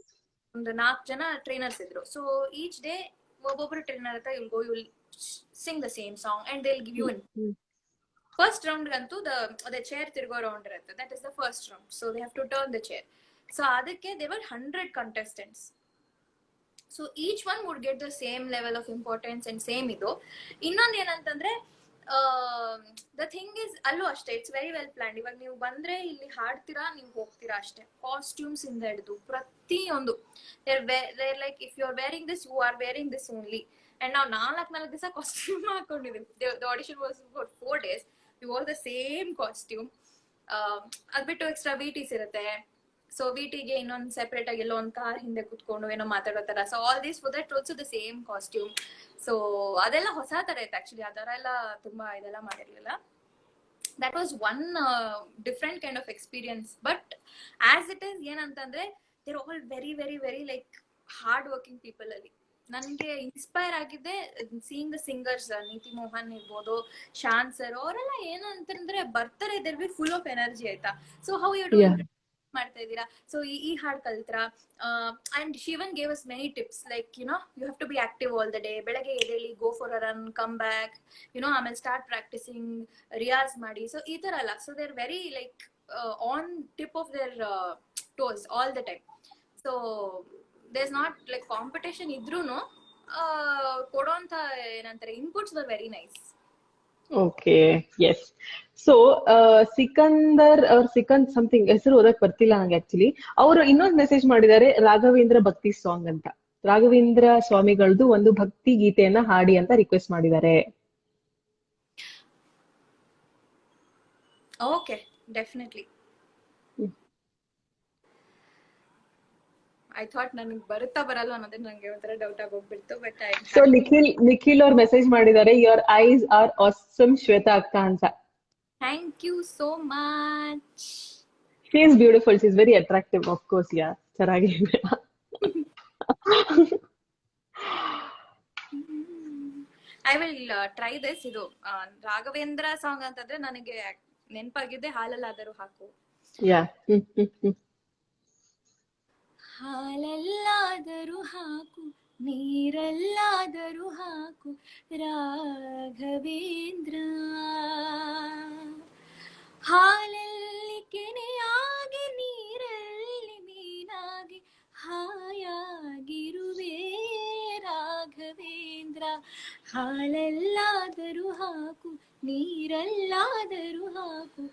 ಒಂದು 4 ಜನ trainers ಇದ್ರು. ಸೊ ಈಚ್ ಡೇ ಒಬ್ಬೊಬ್ರು trainer ಹತ್ರ you'll go, you'll sing the same song and they'll give you in. First round ಗಂತೂ the chair ತಿರ್ಗೋ round ಇರುತ್ತೆ. That is the first round. So they have to turn the chair. So ಅದಕ್ಕೆ there were 100 contestants. So each one would get the same level of importance and same ಇದು. ಇನ್ನೊಂದು ಏನಂತಂದ್ರೆ, the thing is ಅಲ್ಲೂ ಅಷ್ಟೇ, it's very well planned. ಇವಾಗ ನೀವು ಬಂದ್ರೆ ಇಲ್ಲಿ ಹಾಡ್ತೀರಾ, ನೀವು ಹೋಗ್ತೀರಾ ಅಷ್ಟೇ. ಕಾಸ್ಟ್ಯೂಮ್ಸ್ ಇಂದ ಹಿಡಿದು ಪ್ರತಿಯೊಂದು, like if you are wearing this, you are wearing this only. And ನಾವು 4 ದಿವಸ ಕಾಸ್ಟ್ಯೂಮ್ ಹಾಕೊಂಡಿದ್ದೀವಿ. The audition was for 4 days. We wore the same costume. ಅದ್ಬಿಟ್ಟು ಎಕ್ಸ್ಟ್ರಾ ವಿಟಿಸ್ ಇರುತ್ತೆ. ಸೊ ವಿಟಿಗೆ ಇನ್ನೊಂದು ಸೆಪರೇಟ್ ಆಗಿ ಎಲ್ಲೋ ಒಂದು ಕಾರ್ ಹಿಂದೆ ಕುತ್ಕೊಂಡು ಏನೋ ಮಾತಾಡೋ ತರ. So all this for that also the same costume. So ಅದೆಲ್ಲ ಹೊಸ ತರ ಇತ್ತು ಆಕ್ಚುಲಿ. ಆ ತರ ಎಲ್ಲ ತುಂಬಾ ಇದೆಲ್ಲ ಮಾಡಿರ್ಲಿಲ್ಲ. That was one different kind of experience. But as it is ಏನಂತಂದ್ರೆ, there all very very very like hard working people. ಅಲ್ಲಿ ನನ್ಗೆ ಇನ್ಸ್ಪೈರ್ ಆಗಿದ್ದೆ ಸೀಯಿಂಗ್ ದ ಸಿಂಗರ್ಸ್. ನೀತಿ ಮೋಹನ್ ಇರ್ಬೋದು, ಶಾಂತ್ ಸರ್, ಅವರೆಲ್ಲ ಏನಂತಂದ್ರೆ ಬರ್ತಾರೆ, there be full of energy. ಆಯ್ತಾ? ಸೊ ಹೌ ಯು ಡೂ ಮಾಡ್ತಾ ಇದ್ದೀರಾ, ಸೊ ಈ ಹಾಡ್ ಕಲ್ತ್ರ. And she even gave us many tips, like you have to be active all the day. ಬೆಳಗ್ಗೆ ಎದ್ದೇಳಿ, go for a run, come back, ಆಮೇಲೆ start practising, ರಿಯಾಜ್ ಮಾಡಿ. ಸೊ ಈ ತರ ಅಲ್ಲ. So they are very like on tip of their toes all the time. So there is not like competition ಇದ್ರೂನು ಕೊಡೋಂತ ಏನಂತಾರೆ inputs were very nice. Okay, yes. So Sikandar ಅವ್ರ ಸಿಕಂದ್ ಸಮಥಿಂಗ್ ಹೆಸರು ಓದಕ್ ಬರ್ತಿಲ್ಲ ನಂಗೆ ಆಕ್ಚುಲಿ. ಅವರು ಇನ್ನೊಂದು ಮೆಸೇಜ್ ಮಾಡಿದ್ದಾರೆ, ರಾಘವೇಂದ್ರ ಭಕ್ತಿ ಸಾಂಗ್ ಅಂತ. ರಾಘವೇಂದ್ರ ಸ್ವಾಮಿಗಳದ್ದು ಒಂದು ಭಕ್ತಿ ಗೀತೆಯನ್ನ ಹಾಡಿ ಅಂತ ರಿಕ್ವೆಸ್ಟ್ ಮಾಡಿದ್ದಾರೆ. Okay, definitely. ಐ ಥಾಟ್ ನನಗೆ ಬರುತ್ತಾ ಬರಲ್ಲ ಅನ್ನೋದೇ ನಂಗೆ ಒಂಥರ ಡೌಟ್ ಆಗೋಗ್ಬಿಡ್ತು. ಬಟ್ ಸೊ ನಿಖಿಲ್ ಅವ್ರ ಮೆಸೇಜ್ ಮಾಡಿದ್ದಾರೆ, your eyes are awesome Shweta ಅಕ್ಕ ಅಂತ. Thank you so much. She is beautiful, she is very attractive. Of course, yeah, ಚೆನ್ನಾಗಿದೆ. I will try this. ಇದು ರಾಘವೇಂದ್ರ ಸಾಂಗ್ ಅಂತಂದ್ರೆ ನನಗೆ ನೆನಪಾಗಿದೆ, ಹಾಲಲ್ಲಾದರೂ ಹಾಕು. ಯಾ ಹಾಲಲ್ಲಾದರೂ ಹಾಕು, ನೀರಲ್ಲಾದರೂ ಹಾಕು ರಾಘವೇಂದ್ರ, ಹಾಲಲ್ಲಿ ಕೆನೆಯಾಗಿ ನೀರಲ್ಲಿ ಮೀನಾಗಿ ಹಾಯಾಗಿರುವೆ ರಾಘವೇಂದ್ರ. ಹಾಲಲ್ಲಾದರೂ ಹಾಕು, ನೀರಲ್ಲಾದರೂ ಹಾಕು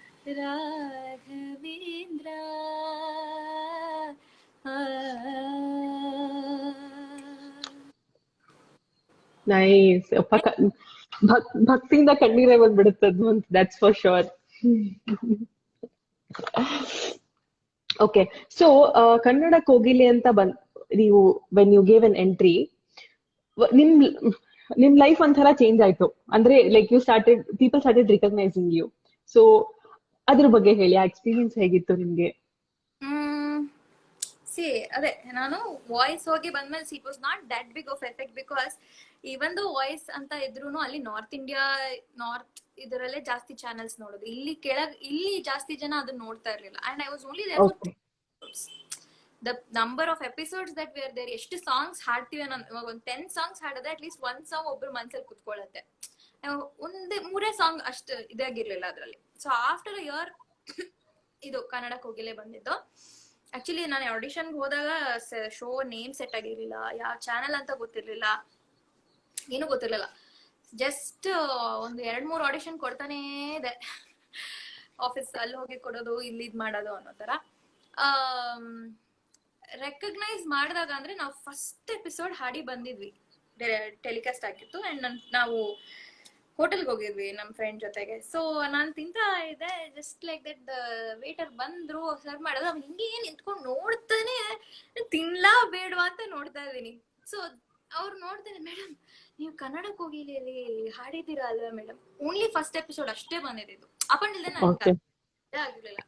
ರಾಘವೇಂದ್ರ. ನೈಸ್. ಭಕ್ತಿಯಿಂದ ಕಣ್ಣೀರೇ ಬಂದ್ಬಿಡುತ್ತದು ಅಂತ, that's for sure. Okay, so Kannada Kogile ಅಂತ ನೀವು when you gave an entry, ನಿಮ್ ಲೈಫ್ ಒಂಥರ ಚೇಂಜ್ ಆಯ್ತು ಅಂದ್ರೆ, like people started recognising you. So ಅದ್ರ ಬಗ್ಗೆ ಹೇಳಿ, ಆ ಎಕ್ಸ್ಪೀರಿಯನ್ಸ್ ಹೇಗಿತ್ತು ನಿಮ್ಗೆ? ಅದೇ ನಾನು ವಾಯ್ಸ್ ಹೋಗಿ ಬಂದ್ಮೇಲೆ it was not that big of effect, because even though voice ಅಂತ ಇದ್ರೂನು ಅಲ್ಲಿ ನಾರ್ತ್ ಇದರಲ್ಲೇ ಜಾಸ್ತಿ ಚಾನೆಲ್ಸ್ ನೋಡೋದು. ಇಲ್ಲಿ ಜಾಸ್ತಿ ಜನ ಅದನ್ನ ನೋಡ್ತಾ ಇರ್ಲಿಲ್ಲ. And I was only there for the number of episodes that were there. ಎಷ್ಟು ಸಾಂಗ್ಸ್ ಹಾಡ್ತೀವಿ ನಾನು, ಒಂದ್ 10 ಸಾಂಗ್ಸ್ ಹಾಡಿದ್ರೆ ಅಟ್ಲೀಸ್ಟ್ 1 ಸಾಂಗ್ ಒಬ್ರು ಮನ್ಸಲ್ಲಿ ಕುತ್ಕೊಳ್ಳುತ್ತೆ. ಮೂರೇ ಸಾಂಗ್ ಅಷ್ಟು ಇದಾಗಿರ್ಲಿಲ್ಲ ಅದ್ರಲ್ಲಿ. ಸೊ ಆಫ್ಟರ್ ಅ ಇಯರ್ ಇದು ಕನ್ನಡ ಕೋಗಿಲೆ ಬಂದಿದ್ದು. ಆಕ್ಚುಲಿ ನಾನು ಆಡಿಷನ್ಗೆ ಹೋದಾಗ ಶೋ ನೇಮ್ ಸೆಟ್ ಆಗಿರ್ಲಿಲ್ಲ, ಯಾವ ಚಾನೆಲ್ ಅಂತ ಗೊತ್ತಿರ್ಲಿಲ್ಲ, ಏನು ಗೊತ್ತಿರ್ಲಿಲ್ಲ. ಜಸ್ಟ್ ಒಂದು 2-3 ಆಡಿಷನ್ ಕೊಡ್ತಾನೇ ಇದೆ, ಆಫೀಸ್ ಅಲ್ಲಿ ಹೋಗಿ ಕೊಡೋದು, ಇಲ್ಲಿ ಇದ್ ಮಾಡೋದು ಅನ್ನೋ ತರ. ರೆಕಗ್ನೈಸ್ ಮಾಡಿದಾಗ ಅಂದ್ರೆ ನಾವು ಫಸ್ಟ್ ಎಪಿಸೋಡ್ ಹಾಡಿ ಬಂದಿದ್ವಿ, ಟೆಲಿಕಾಸ್ಟ್ ಆಗಿತ್ತು. ಅಂಡ್ ನಾವು ಹೋಟೆಲ್ಗೆ ಹೋಗಿದ್ವಿ ನಮ್ ಫ್ರೆಂಡ್ ಜೊತೆಗೆ. ಸೊ ನಾನ್ ತಿಂತಾ ಇದ್ದೆ, ಜಸ್ಟ್ ಲೈಕ್ ದಟ್ ವೇಟರ್ ಬಂದ್ರು, ಸರ್ವ್ ಮಾಡೋದು, ಅವ್ನು ಹಿಂಗೆ ನಿಂತ್ಕೊಂಡು ನೋಡ್ತಾನೆ, ತಿನ್ಲಾ ಬೇಡವಾ ಅಂತ ನೋಡ್ತಾ ಇದೀನಿ. ಸೊ ಅವ್ರು ನೋಡ್ತಾರೆ, ಮೇಡಮ್ ನೀವು ಕನ್ನಡ ಕೋಗಿಲೆಯಲ್ಲಿ ಹಾಡಿದ್ದೀರಾ ಅಲ್ವಾ ಮೇಡಮ್? ಓನ್ಲಿ ಫಸ್ಟ್ ಎಪಿಸೋಡ್ ಅಷ್ಟೇ ಬಂದಿದ್ದು, ಅಪ್ಪಂಡಿಲ್ದೆ ನನಗೆ ಆಗಿರ್ಲಿಲ್ಲ.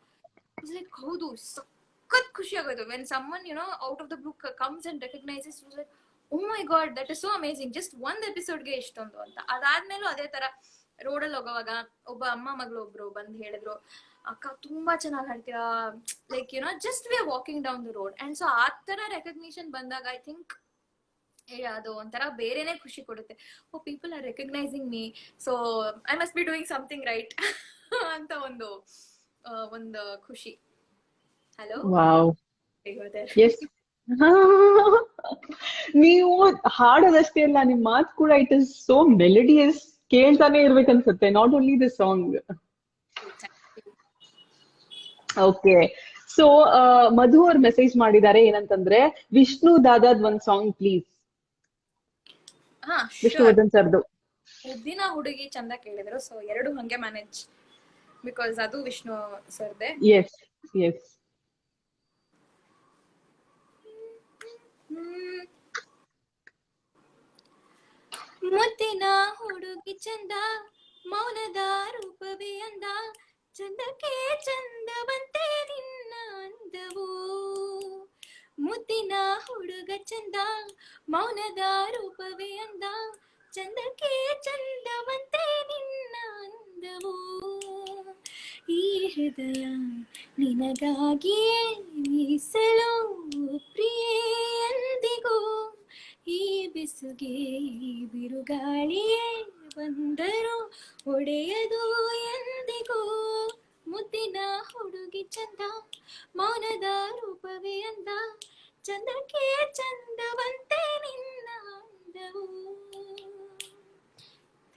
ಲೈಕ್ ಹೌದು, ಸಖತ್ ಖುಷಿ ಆಗೋಯ್ತು when someone out of the blue comes and recognises. Like oh my god, that is so amazing, just ಒಂದ್ ಎಪಿಸೋಡ್ಗೆ ಇಷ್ಟೊಂದು ಅಂತ. ಅದಾದ್ಮೇಲೂ ಅದೇ ತರ ರೋಡಲ್ಲಿ ಹೋಗೋವಾಗ ಒಬ್ಬ ಅಮ್ಮ ಮಗಳು ಒಬ್ರು ಬಂದ್ ಹೇಳಿದ್ರು, ಅಕ್ಕ ತುಂಬಾ ಚೆನ್ನಾಗಿ ಹಾಡ್ತೀರಾ, like just we are walking down the road. And so ಆ ತರ ರೆಕಗ್ನಿಷನ್ ಬಂದಾಗ ಐ ಥಿಂಕ್ ಅದು ಒಂಥರ ಬೇರೆನೆ ಖುಷಿ ಕೊಡುತ್ತೆ. Oh people are recognising me, so I must be doing something right ಅಂತ ಒಂದು ಖುಷಿ. Hello, wow, yes. ನೀವು ಹಾಡೋದಷ್ಟೇ ಅಲ್ಲ, ನಿಮ್ ಮಾತು ಕೂಡ ಇಟ್ ಇಸ್ ಸೋ ಮೆಲಡಿಯಸ್, ಕೇಳ್ತಾನೆ ಇರ್ಬೇಕನ್ಸುತ್ತೆ, not only the song. Okay, so Madhu ಅವ್ರು ಮೆಸೇಜ್ ಮಾಡಿದ್ದಾರೆ ಏನಂತಂದ್ರೆ, ವಿಷ್ಣು ದಾದಾದ್ ಒಂದ್ ಸಾಂಗ್ ಪ್ಲೀಸ್. ವಿಷ್ಣುವರ್ಧನ್ ಸರ್ದು ದಿನ ಹುಡುಗಿ ಚಂದ ಕೇಳಿದ್ರು, ಸೊ ಎರಡು ಹಂಗೆ ಮ್ಯಾನೇಜ್, ಬಿಕಾಸ್ ಅದು ವಿಷ್ಣು ಸರ್ದೆ. S S. ಮುತ್ತಿನ ಹುಡುಗಿ ಚಂದ, ಮೌನದ ರೂಪವೇ ಅಂದ, ಚಂದಕ್ಕೆ ಚಂದವಂತೆ ನಿನ್ನ ಅಂದವು. ಮುತ್ತಿನ ಹುಡುಗ ಚಂದ, ಮೌನದ ರೂಪವೇ ಅಂದ, ಚಂದಕ್ಕೆ ಚಂದವಂತೆ ನಿನ್ನ ಅಂದವು. ಈ ಹೃದಯ ನಿನಗಾಗಿಯೇ ಮೀಸಲು ಪ್ರಿಯೇ ಎಂದಿಗೂ, ಈ ಬಿಸುಗೆ ಬಿರುಗಾಳಿಯೇ ಬಂದರು ಒಡೆಯದು ಎಂದಿಗೂ. ಮುದ್ದಿನ ಹುಡುಗಿ ಚಂದ, ಮೌನದ ರೂಪವೇ ಅಂದ, ಚಂದಕ್ಕೆ ಚಂದವಂತೆ ನಿನ್ನ ಅಂದವು.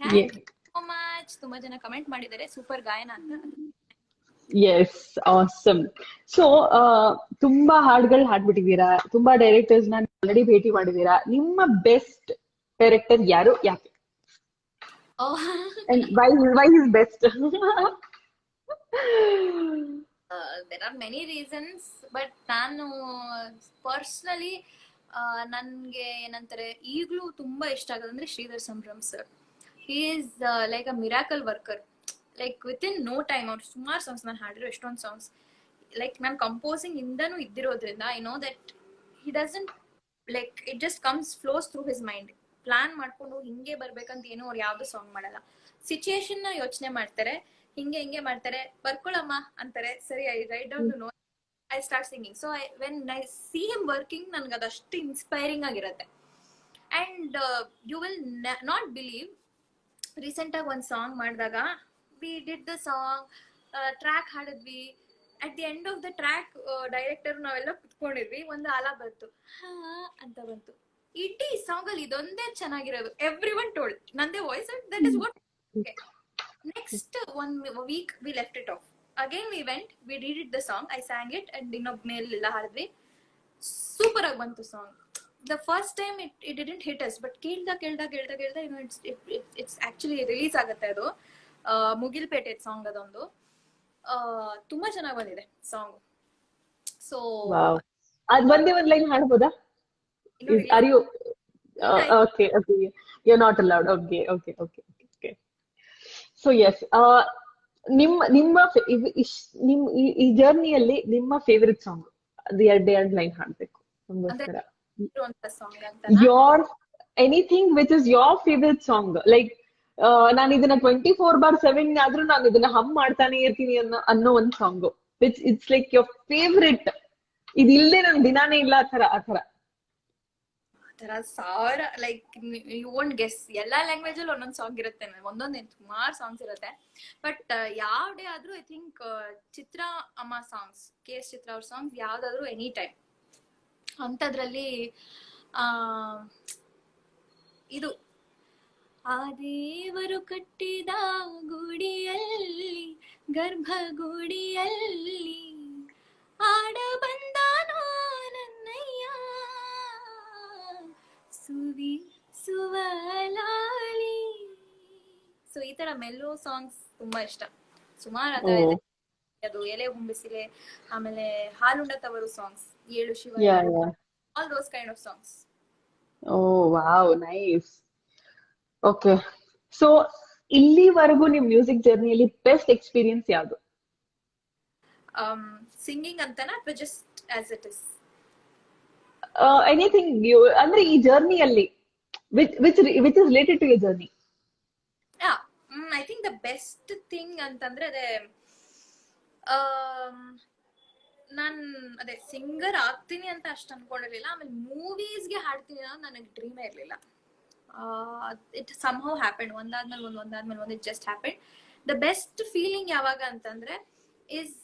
Thank you so much. ತುಂಬಾ ಜನ ಕಮೆಂಟ್ ಮಾಡಿದ್ದಾರೆ ಸೂಪರ್ ಗಾಯನ ಅಂತ. S, awesome. ಸೊ ತುಂಬಾ ಹಾಡ್ಗಳು ಹಾಡ್ಬಿಟ್ಟಿದ್ದೀರಾ, ತುಂಬಾ ಡೈರೆಕ್ಟರ್ಸ್ ನ ಆಲ್ರೆಡಿ ಭೇಟಿ ಮಾಡಿದೀರಾ. ನಿಮ್ಮ ಬೆಸ್ಟ್ ಡೈರೆಕ್ಟರ್ ಯಾರು, ಯಾಕೆ? Why is best? There are many reasons, but ನಾನು ಪರ್ಸನಲಿ ನನ್ಗೆ ಏನಂತಾರೆ ಈಗ್ಲೂ ತುಂಬಾ ಇಷ್ಟ ಆಗೋದಂದ್ರೆ Sridhar Sambhram sir. He is like a miracle worker. Like with in no time ಅವ್ರು ಸುಮಾರು ಸಾಂಗ್ಸ್ ನಾನು ಹಾಡಿರೋ, ಎಷ್ಟೊಂದು ಸಾಂಗ್ಸ್ ಲೈಕ್ ನಾನು ಕಂಪೋಸಿಂಗ್ ಇಂದನೂ ಇದ್ದಿರೋದ್ರಿಂದ I know that he doesn't like it just comes flows through his mind. Plan ಮಾಡ್ಕೊಂಡು ಹಿಂಗೆ ಬರ್ಬೇಕಂತ ಏನು ಅವ್ರು ಯಾವ್ದು ಸಾಂಗ್ ಮಾಡಲ್ಲ. ಸಿಚುಯೇಷನ್ ನ ಯೋಚನೆ ಮಾಡ್ತಾರೆ, ಹಿಂಗೆ ಮಾಡ್ತಾರೆ, ಬರ್ಕೊಳಮ್ಮ ಅಂತಾರೆ, ಸರಿ I write down no, I start singing. So when I see him working, ನನ್ಗೆ ಅದಷ್ಟು ಇನ್ಸ್ಪೈರಿಂಗ್ ಆಗಿರುತ್ತೆ. And you will not believe, recent ಆಗಿ ಒಂದು ಸಾಂಗ್ ಮಾಡಿದಾಗ we did the song, track ಹಾಡಿದ್ವಿ. At the end of the track director ನಾವೆಲ್ಲ ಕುತ್ಕೊಂಡಿದ್ವಿ, ಒಂದು ಆಲ ಬಂತು, ಹಾ ಅಂತ ಬಂತು. ಇಡೀ ಸಾಂಗ್ ಅಲ್ಲಿ ಇದೊಂದೇ ಚೆನ್ನಾಗಿರೋದು. ಎವ್ರಿ ಒನ್ ಟೋಲ್ಡ್ ನಂದೇ voice, that is what. Next 1 week we left it off. Again we went, we redid the song, I sang it and ಇನ್ನೊಬ್ಬ ಮೇಲೆಲ್ಲ ಹಾಡಿದ್ವಿ. ಸೂಪರ್ ಆಗಿ ಬಂತು song. The first time it didn't hit us, but ಕೇಳ್ದ you know, it's actually release ಆಗುತ್ತೆ ಅದು. Mugilpete song ಅದೊಂದು ತುಂಬಾ ಚೆನ್ನಾಗಿ ಬಂದಿದೆ ಸಾಂಗ್. ಸೊ ಅದ್ ಒಂದೇ ಒಂದ್ line ಹಾಡ್ಬೋದಾ? Are you okay? You're not allowed. Okay. So yes, ನಿಮ್ಮ ಈ ಜರ್ನಿಯಲ್ಲಿ ನಿಮ್ಮ ಫೇವರಿಟ್ ಸಾಂಗ್ ಅದು ಎರಡ್ ಲೈನ್ ಹಾಡ್ಬೇಕು ನಮಗೋಸ್ಕರ. Your anything which is your favourite song. Like ನಾನು ಇದನ್ನ 24/7 ಆದ್ರೂ ನಾನು ಇದನ್ನ ಹಮ್ ಮಾಡ್ತಾನೆ ಇರ್ತೀನಿ ಅನ್ನೋ ಒಂದ್ song which it's like your favourite. ಇದಿಲ್ಲದೆ ನನ್ ದಿನಾನೇ ಇಲ್ಲ ಆ ತರ ಸಾವಿರ, ಲೈಕ್ ಯು ವೋಂಟ್ ಗೆಸ್. ಎಲ್ಲಾ ಲ್ಯಾಂಗ್ವೇಜ್ ಅಲ್ಲಿ ಒಂದೊಂದ್ ಸಾಂಗ್ ಇರುತ್ತೆ, ಒಂದೊಂದೇನು ಸುಮಾರು ಸಾಂಗ್ಸ್ ಇರುತ್ತೆ. ಬಟ್ ಯಾವ್ದೇ ಆದ್ರೂ ಐ ಥಿಂಕ್ ಚಿತ್ರ ಅಮ್ಮ ಸಾಂಗ್ಸ್, KS ಚಿತ್ರ ಅವ್ರ ಸಾಂಗ್ಸ್ ಯಾವ್ದಾದ್ರು ಎನಿ ಟೈಮ್. ಅಂತದ್ರಲ್ಲಿ ಇದು ಆ ದೇವರು ಕಟ್ಟಿದ ಗುಡಿಯಲ್ಲಿ, ಗರ್ಭಗುಡಿಯಲ್ಲಿ ಆಡ ಬಂದಾನೋ ನನ್ನಯ್ಯ, ಸುವಿ ಸುವಲಾಳಿ. ಸೊ ಈ ತರ ಮೆಲ್ಲೋ ಸಾಂಗ್ಸ್ ತುಂಬಾ ಇಷ್ಟ. ಸುಮಾರು ಅದು ಎಲೆ ಹುಂಬಿಸಿಲೆ, ಆಮೇಲೆ ಹಾಲುಂಡ ತವರು ಸಾಂಗ್ಸ್, ಏಳು Shiva, all those kind of songs. Oh wow, nice. Okay, so ಇಲ್ಲಿವರೆಗೂ ನಿಮ್ ಮ್ಯೂಸಿಕ್ ಜರ್ನಿಯಲ್ಲಿ ಬೆಸ್ಟ್ ಎಕ್ಸ್ಪೀರಿಯನ್ಸ್ ಯಾವುದು? ಸಿಂಗಿಂಗ್ ಅಂತನಾ ಅಥವಾ just as it is? Anything ಅಂದ್ರೆ ಈ ಜರ್ನಿಯಲ್ಲಿ which is related to your journey. I think the best thing ಅಂತಂದ್ರೆ ಅದೇ ನಾನ್ ಅದೇ ಸಿಂಗರ್ ಆಗ್ತೀನಿ ಅಂತ ಅಷ್ಟು ಅನ್ಕೊಂಡಿರ್ಲಿಲ್ಲ. ಆಮೇಲೆ ಮೂವೀಸ್ಗೆ ಹಾಡ್ತೀನಿ ಅನ್ನೋದು ನನಗೆ ಡ್ರೀಮೇ ಇರ್ಲಿಲ್ಲ. ಇಟ್ somehow happened, ಒಂದಾದ್ಮೇಲೆ ಒಂದು, it just happened. The best feeling ಯಾವಾಗ ಅಂತಂದ್ರೆ ಇಸ್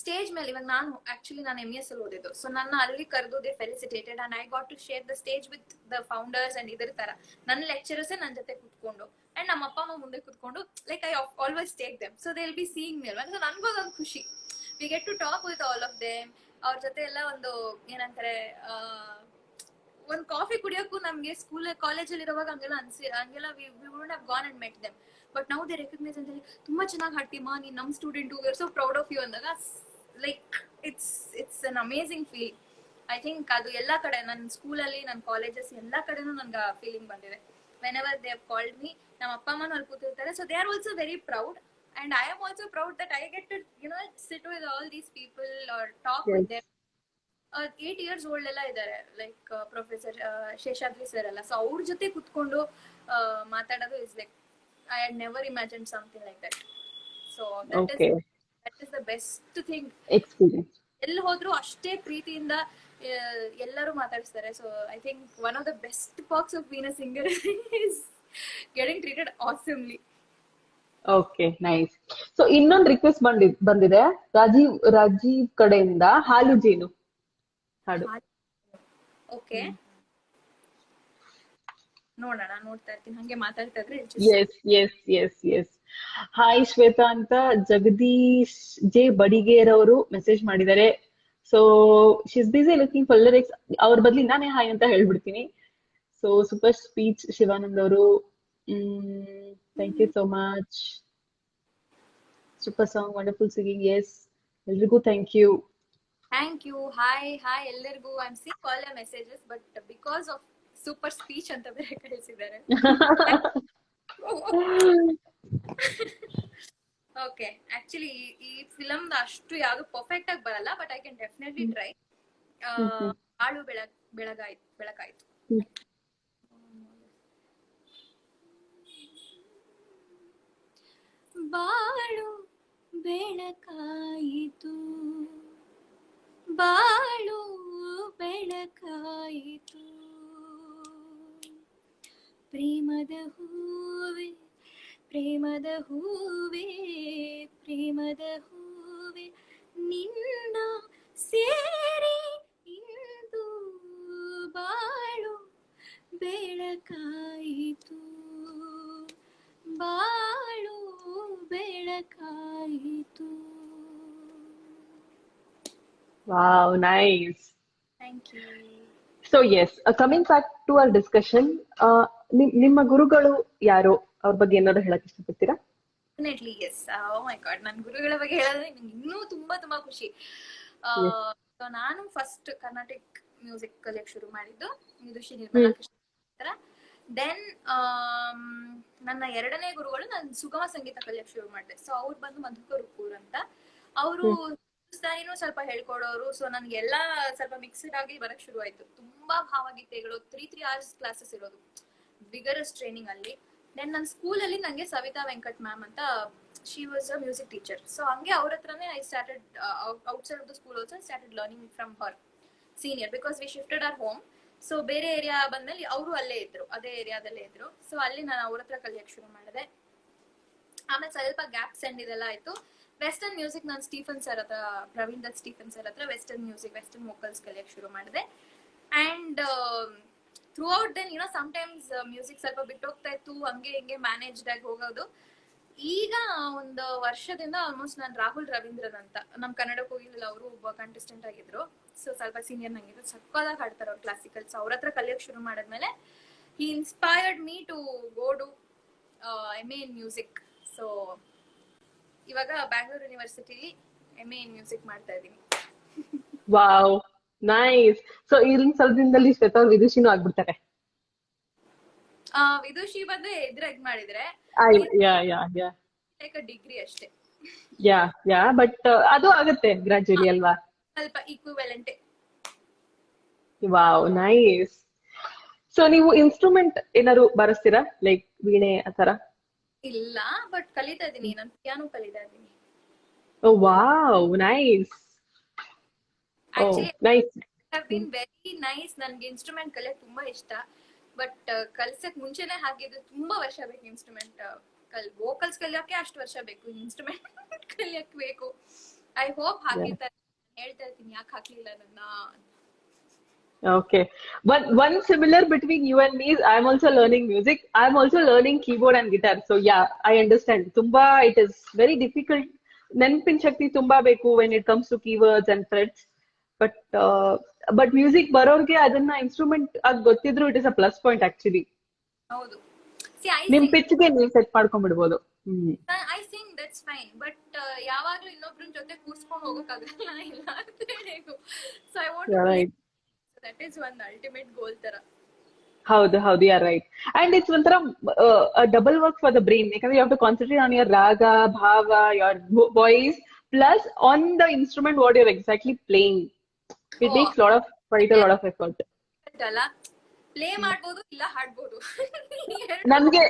ಸ್ಟೇಜ್ ಮೇಲೆ. ಇವಾಗ ನಾನು MES ಅಲ್ಲಿ ಓದಿದ್ದು, ಸೊ ನನ್ನ ಅಲ್ಲಿ ಕರೆದು they felicitated and I got to share the stage with the founders and ಇದ್ರ ತರ ನನ್ನ ಲೆಕ್ಚರರ್ಸ್ ನನ್ನ ಜೊತೆ ಕುತ್ಕೊಂಡು ಅಂಡ್ ನಮ್ಮ ಅಪ್ಪ ಅಮ್ಮ ಮುಂದೆ ಕುತ್ಕೊಂಡು, like I always take them, so they will be seeing me. ಅಂದ್ರೆ ನನ್ಗೂ ಅದೊಂದು ಖುಷಿ. We get to talk with all of them. ಅವ್ರ ಜೊತೆ ಎಲ್ಲ ಒಂದು ಏನಂತಾರೆ ಒಂದ್ ಕಾಫಿ ಕುಡಿಯೋಕ್ಕೂ ನಮ್ಗೆ ಸ್ಕೂಲ್ ಕಾಲೇಜಲ್ಲಿ ಇರುವಾಗ ಹಂಗೆಲ್ಲ we would have gone and met them. But now they recognise ಅಂತ ಹೇಳಿ, ತುಂಬಾ ಚೆನ್ನಾಗಿ ಹಾಡ್ತೀಮಾ ನೀನ್, ನಮ್ student, we are so proud of you ಅಂದಾಗ like it's an amazing feel. I think ಅದು ಎಲ್ಲಾ ಕಡೆ, ನನ್ನ ಸ್ಕೂಲಲ್ಲಿ, ನನ್ನ ಕಾಲೇಜಸ್ ಎಲ್ಲಾ ಕಡೆನೂ ನನ್ಗೆ ಫೀಲಿಂಗ್ ಬಂದಿದೆ. Whenever they have called me, ನಮ್ಮ ಅಪ್ಪ ಅಮ್ಮನೂ ಅಲ್ಲಿ ಕೂತಿರ್ತಾರೆ, so they are also very proud and I am also proud that I get to, you know, sit with all these people or talk with them. 8 years old ಎಲ್ಲ ಇದ್ದಾರೆ, like professor Seshadri sir ಎಲ್ಲ. So ಅವ್ರ ಜೊತೆ ಕುತ್ಕೊಂಡು ಮಾತಾಡೋದು is like I had never imagine something like that. So that is the best thing experience. ಎಲ್ಲಿ ಹೋದ್ರು ಅಷ್ಟೇ ಪ್ರೀತಿಯಿಂದ ಎಲ್ಲರೂ ಮಾತಾಡಿಸ್ತಾರೆ. So I think one of the best parts of being a singer is getting treated awesomely. Okay, nice. So ಇನ್ನೊಂದು request ಬಂದಿದೆ ರಾಜೀವ್ ಕಡೆಯಿಂದ, ಹಾಲು ಜೇನು ಹಾಡು. ಓಕೆ, ನೋಡೋಣ, ನೋಡ್ತಾ ಇರ್ತೀನಿ, ಹಂಗೆ ಮಾತಾಡ್ತಾ ಇದ್ರೆ. ಎಸ್. ಹಾಯ್ ಶ್ವೇತಾ ಅಂತ ಜಗದೀಶ್ ಜೆ ಬಡಿಗೇರ್ ಅವರು ಮೆಸೇಜ್ ಮಾಡಿದ್ದಾರೆ. So she's busy looking for lyrics. ಅವ್ರ ಬದ್ಲಿ ನಾನೇ ಹಾಯ್ ಅಂತ ಹೇಳ್ಬಿಡ್ತೀನಿ. ಸೊ ಸೂಪರ್ ಸ್ಪೀಚ್ ಶಿವಾನಂದ್ ಅವರು, thank you so much. Super song, wonderful singing. Yes, ಎಲ್ರಿಗೂ ಥ್ಯಾಂಕ್ ಯು. ಹಾಯ್ ಎಲ್ಲರಿಗೂ. I am seeing all your messages, but because of super speech ಅಂತ ಬೇರೆ ಕಳಿಸಿದ್ದಾರೆ. ಓಕೆ, ಆಕ್ಚುಲಿ ಈ ಫಿಲಮ್ ಅಷ್ಟು ಯಾವ್ದು ಪರ್ಫೆಕ್ಟ್ ಆಗಿ ಬರಲ್ಲ, but I can definitely try. ಹಾಳು ಬೆಳಕಾಯ್ತು. ಹ್ಮ್. ಬಾಳು ಬೆಳಕಾಯಿತು, ಬಾಳು ಬೆಳಕಾಯಿತು, ಪ್ರೇಮದ ಹೂವೆ, ಪ್ರೇಮದ ಹೂವೆ, ಪ್ರೇಮದ ಹೂವೆ, ನಿನ್ನ ಸೇರಿ ಇಂದು ಬಾಳು ಬೆಳಕಾಯಿತು, ಬಾಳು ಬೆಳಕಾಯಿತು. Wow, nice. Thank you. So yes, coming back to our discussion, ನಿಮ್ಮ ಗುರುಗಳು ಯಾರು, ಅವ್ರ ಬಗ್ಗೆ ಏನಾದ್ರು ಹೇಳಕ್ ಇಷ್ಟಪಡ್ತೀರಾ? Definitely yes. Oh my god, ನನ್ನ ಗುರುಗಳ ಬಗ್ಗೆ ಹೇಳಿದ್ರೆ ನಂಗೆ ಇನ್ನೂ ತುಂಬಾ ತುಂಬಾ ಖುಷಿ. Yes. ನಾನು ಫಸ್ಟ್ ಕರ್ನಾಟಿಕ್ ಮ್ಯೂಸಿಕ್ ಕಲಿಯಕ್ ಶುರು ಮಾಡಿದ್ದು ವಿದುಷಿ ನಿರ್ಮಲಾ ಕೃಷ್ಣ. ದೆನ್ ನನ್ನ ಎರಡನೇ ಗುರುಗಳು ನಾನು ಸುಗಮ ಸಂಗೀತ ಕಲಿಯಕ್ ಶುರು ಮಾಡಿದೆ. ಸೊ ಅವ್ರು ಬಂದು ಮಧುಕರ್ ಉಪ್ಪೂರ್ ಅಂತ. ಅವರು ಹಿಂದೂಸ್ತಾನಿನೂ ಸ್ವಲ್ಪ ಹೇಳ್ಕೊಡೋರು. ಸೊ ನನ್ಗೆಲ್ಲ ಸ್ವಲ್ಪ ಮಿಕ್ಸ್ಡ್ ಆಗಿ ಬರಕ್ ಶುರು ಆಯ್ತು. ತುಂಬಾ ಭಾವಗೀತೆಗಳು, 3 hours ಕ್ಲಾಸಸ್ ಇರೋದು, ವಿಗರಸ್ ಟ್ರೈನಿಂಗ್ ಅಲ್ಲಿ. ದೆನ್ ನನ್ನ ಸ್ಕೂಲಲ್ಲಿ ನಂಗೆ ಸವಿತಾ ವೆಂಕಟ್ ಮ್ಯಾಮ್ ಅಂತ, she was a music teacher. So ಹಂಗೆ ಅವ್ರ ಹತ್ರನೇ I started outside of the school also started learning from her senior, because we shifted our home. So ಬೇರೆ ಏರಿಯಾ ಬಂದಲ್ಲಿ ಅವರು ಅಲ್ಲೇ ಇದ್ರು, ಅದೇ ಏರಿಯಾದಲ್ಲೇ ಇದ್ರು. ಸೊ ಅಲ್ಲಿ ನಾನು ಅವ್ರ ಹತ್ರ ಕಲಿಯಕ್ ಶುರು ಮಾಡಿದೆ. ಆಮೇಲೆ ಸ್ವಲ್ಪ ಗ್ಯಾಪ್ಸ್ ಎಂಡ್ ಇದೆಲ್ಲ ಆಯ್ತು. ವೆಸ್ಟರ್ನ್ ಮ್ಯೂಸಿಕ್ ನಾನು ಸ್ಟೀಫನ್ ಸರ್ ಹತ್ರ, ಪ್ರವೀಣ್ ದತ್ ಸ್ಟೀಫನ್ ಸರ್ ಹತ್ರ ವೆಸ್ಟರ್ನ್ ಮ್ಯೂಸಿಕ್, ವೆಸ್ಟರ್ನ್ ವೋಕಲ್ಸ್ ಕಲಿಯಕ್ ಶುರು ಮಾಡಿದೆ. And throughout then sometimes music ಸ್ವಲ್ಪ ಬಿಟ್ಟೋಗ್ತಾ ಇತ್ತು, ಹಂಗೆ ಹಿಂಗೆ ಮ್ಯಾನೇಜ್ಡ್ ಆಗಿ ಹೋಗೋದು. ಈಗ ಒಂದು ವರ್ಷದಿಂದ ಆಲ್ಮೋಸ್ಟ್ ನಾನು ರಾಹುಲ್ ರವೀಂದ್ರನ್ ಅಂತ, ನಮ್ ಕನ್ನಡಕ್ಕೆ ಹೋಗಿಲ್ಲ, ಅವರು ಒಬ್ಬ ಕಂಟೆಸ್ಟೆಂಟ್ ಆಗಿದ್ರು. ಸೊ ಸ್ವಲ್ಪ ಸೀನಿಯರ್ ನಂಗಿದ್ರು, ಸಕ್ಕದಾಗಿ ಹಾಡ್ತಾರೆ ಅವ್ರು ಕ್ಲಾಸಿಕಲ್ಸ್. ಅವ್ರ ಹತ್ರ ಕಲಿಯಕ್ ಶುರು ಮಾಡಿದ್ಮೇಲೆ he inspired me to go to MA in music. So ಇವಾಗ ಬ್ಯಾಂಗ್ಳೂರ್ ಯೂನಿವರ್ಸಿಟಿಲಿ MA ಇನ್ ಮ್ಯೂಸಿಕ್ ಮಾಡ್ತಾ ಇದ್ದೀನಿ. Wow, nice. ಸೊ ಇಲ್ಲಿನ ಸ್ವಲ್ಪ ದಿನದಲ್ಲಿ ಶ್ವೇತಾ ಅವ್ರು ವಿದುಷಿನೂ ಆಗ್ಬಿಡ್ತಾರೆ. ವಿದುಷಿ ಬಂದ್ರೆ ಎದುರಾಗಿ ಮಾಡಿದ್ರೆ ಲೈಕ್ ಡಿಗ್ರಿ ಅಷ್ಟೇ. ಬಟ್ ಅದು ಆಗುತ್ತೆ ಗ್ರಾಜುಯಲಿ ಅಲ್ವಾ? ಸ್ವಲ್ಪ ಈಕ್ವಿವೆಲೆಂಟ್. Wow, nice. ಸೊ ನೀವು ಇನ್ಸ್ಟ್ರೂಮೆಂಟ್ ಏನಾದ್ರು ಬಾರಿಸ್ತೀರಾ, ಲೈಕ್ ವೀಣೆ ಆತರ? ಇಲ್ಲ, ಬಟ್ ಕಲಿತಾ ಇದೀನಿ, ನಾನು ಪಿಯಾನೋ ಕಲಿತಾ ಇದೀನಿ. Wow, nice. Actually nice. Have been very nice. ನನ್ಗೆ ಇನ್ಸ್ಟ್ರೂಮೆಂಟ್ ಕಲಿಯಕ್ ತುಂಬಾ ಇಷ್ಟ, ಬಟ್ ಕಲ್ಸಕ್ ಮುಂಚೆನೆ ಹಾಗಿದ್ರೆ ತುಂಬಾ ವರ್ಷ ಬೇಕು. ಇನ್ಸ್ಟ್ರೂಮೆಂಟ್ ವೋಕಲ್ಸ್ ಕಲಿಯೋಕೆ ಅಷ್ಟು ವರ್ಷ ಬೇಕು, ಇನ್ಸ್ಟ್ರೂಮೆಂಟ್ ಕಲಿಯಕ್ ಬೇಕು. ಐ ಹೋಪ್ ಹಾಕಿರ್ತಾರೆ, ಹೇಳ್ತಾ ಇರ್ತೀನಿ ಯಾಕೆ ಹಾಕ್ಲಿಲ್ಲ ನನ್ನ. Okay. One similar between you and me is I'm also learning music. I'm also learning keyboard and guitar. So yeah, I understand. Tumba, it is very difficult. Nenpin shakti tumba beku when it comes to keywords and threads. But music ಬರೋರ್ಗೆ ಅದನ್ನ instrument ಆಗಿ ಗೊತ್ತಿದ್ರು it is a plus point actually. ಹೌದು, ನಿಮ್ ಪಿಚ್ಗೆ ನೀವು set ಮಾಡ್ಕೊಂಡ್ಬಿಡ್ಬೋದು. I sing that's fine, but ಯಾವಾಗ್ಲೂ ಇನ್ನೊಬ್ರ ಜೊತೆ ಕೂರ್ಸ್ಕೊಂಡು ಹೋಗಕ್ಕಾಗಲ್ಲ, ಇಲ್ಲ ಅಂತ ಹೇಳಬೇಕು. So I want that is one ultimate goal ತರ. ಹೌದು, you are right. And it's ಒಂಥರ double work for the brain, ಯಾಕಂದ್ರೆ you have to concentrate on your raga, bhava, your voice, plus on the instrument what your exactly playing. It takes quite a lot of effort. ಅಲ್ಲ, play ಮಾಡ್ಬೋದು, ಇಲ್ಲ ಹಾಡ್ಬೋದು. ನನ್ಗೆ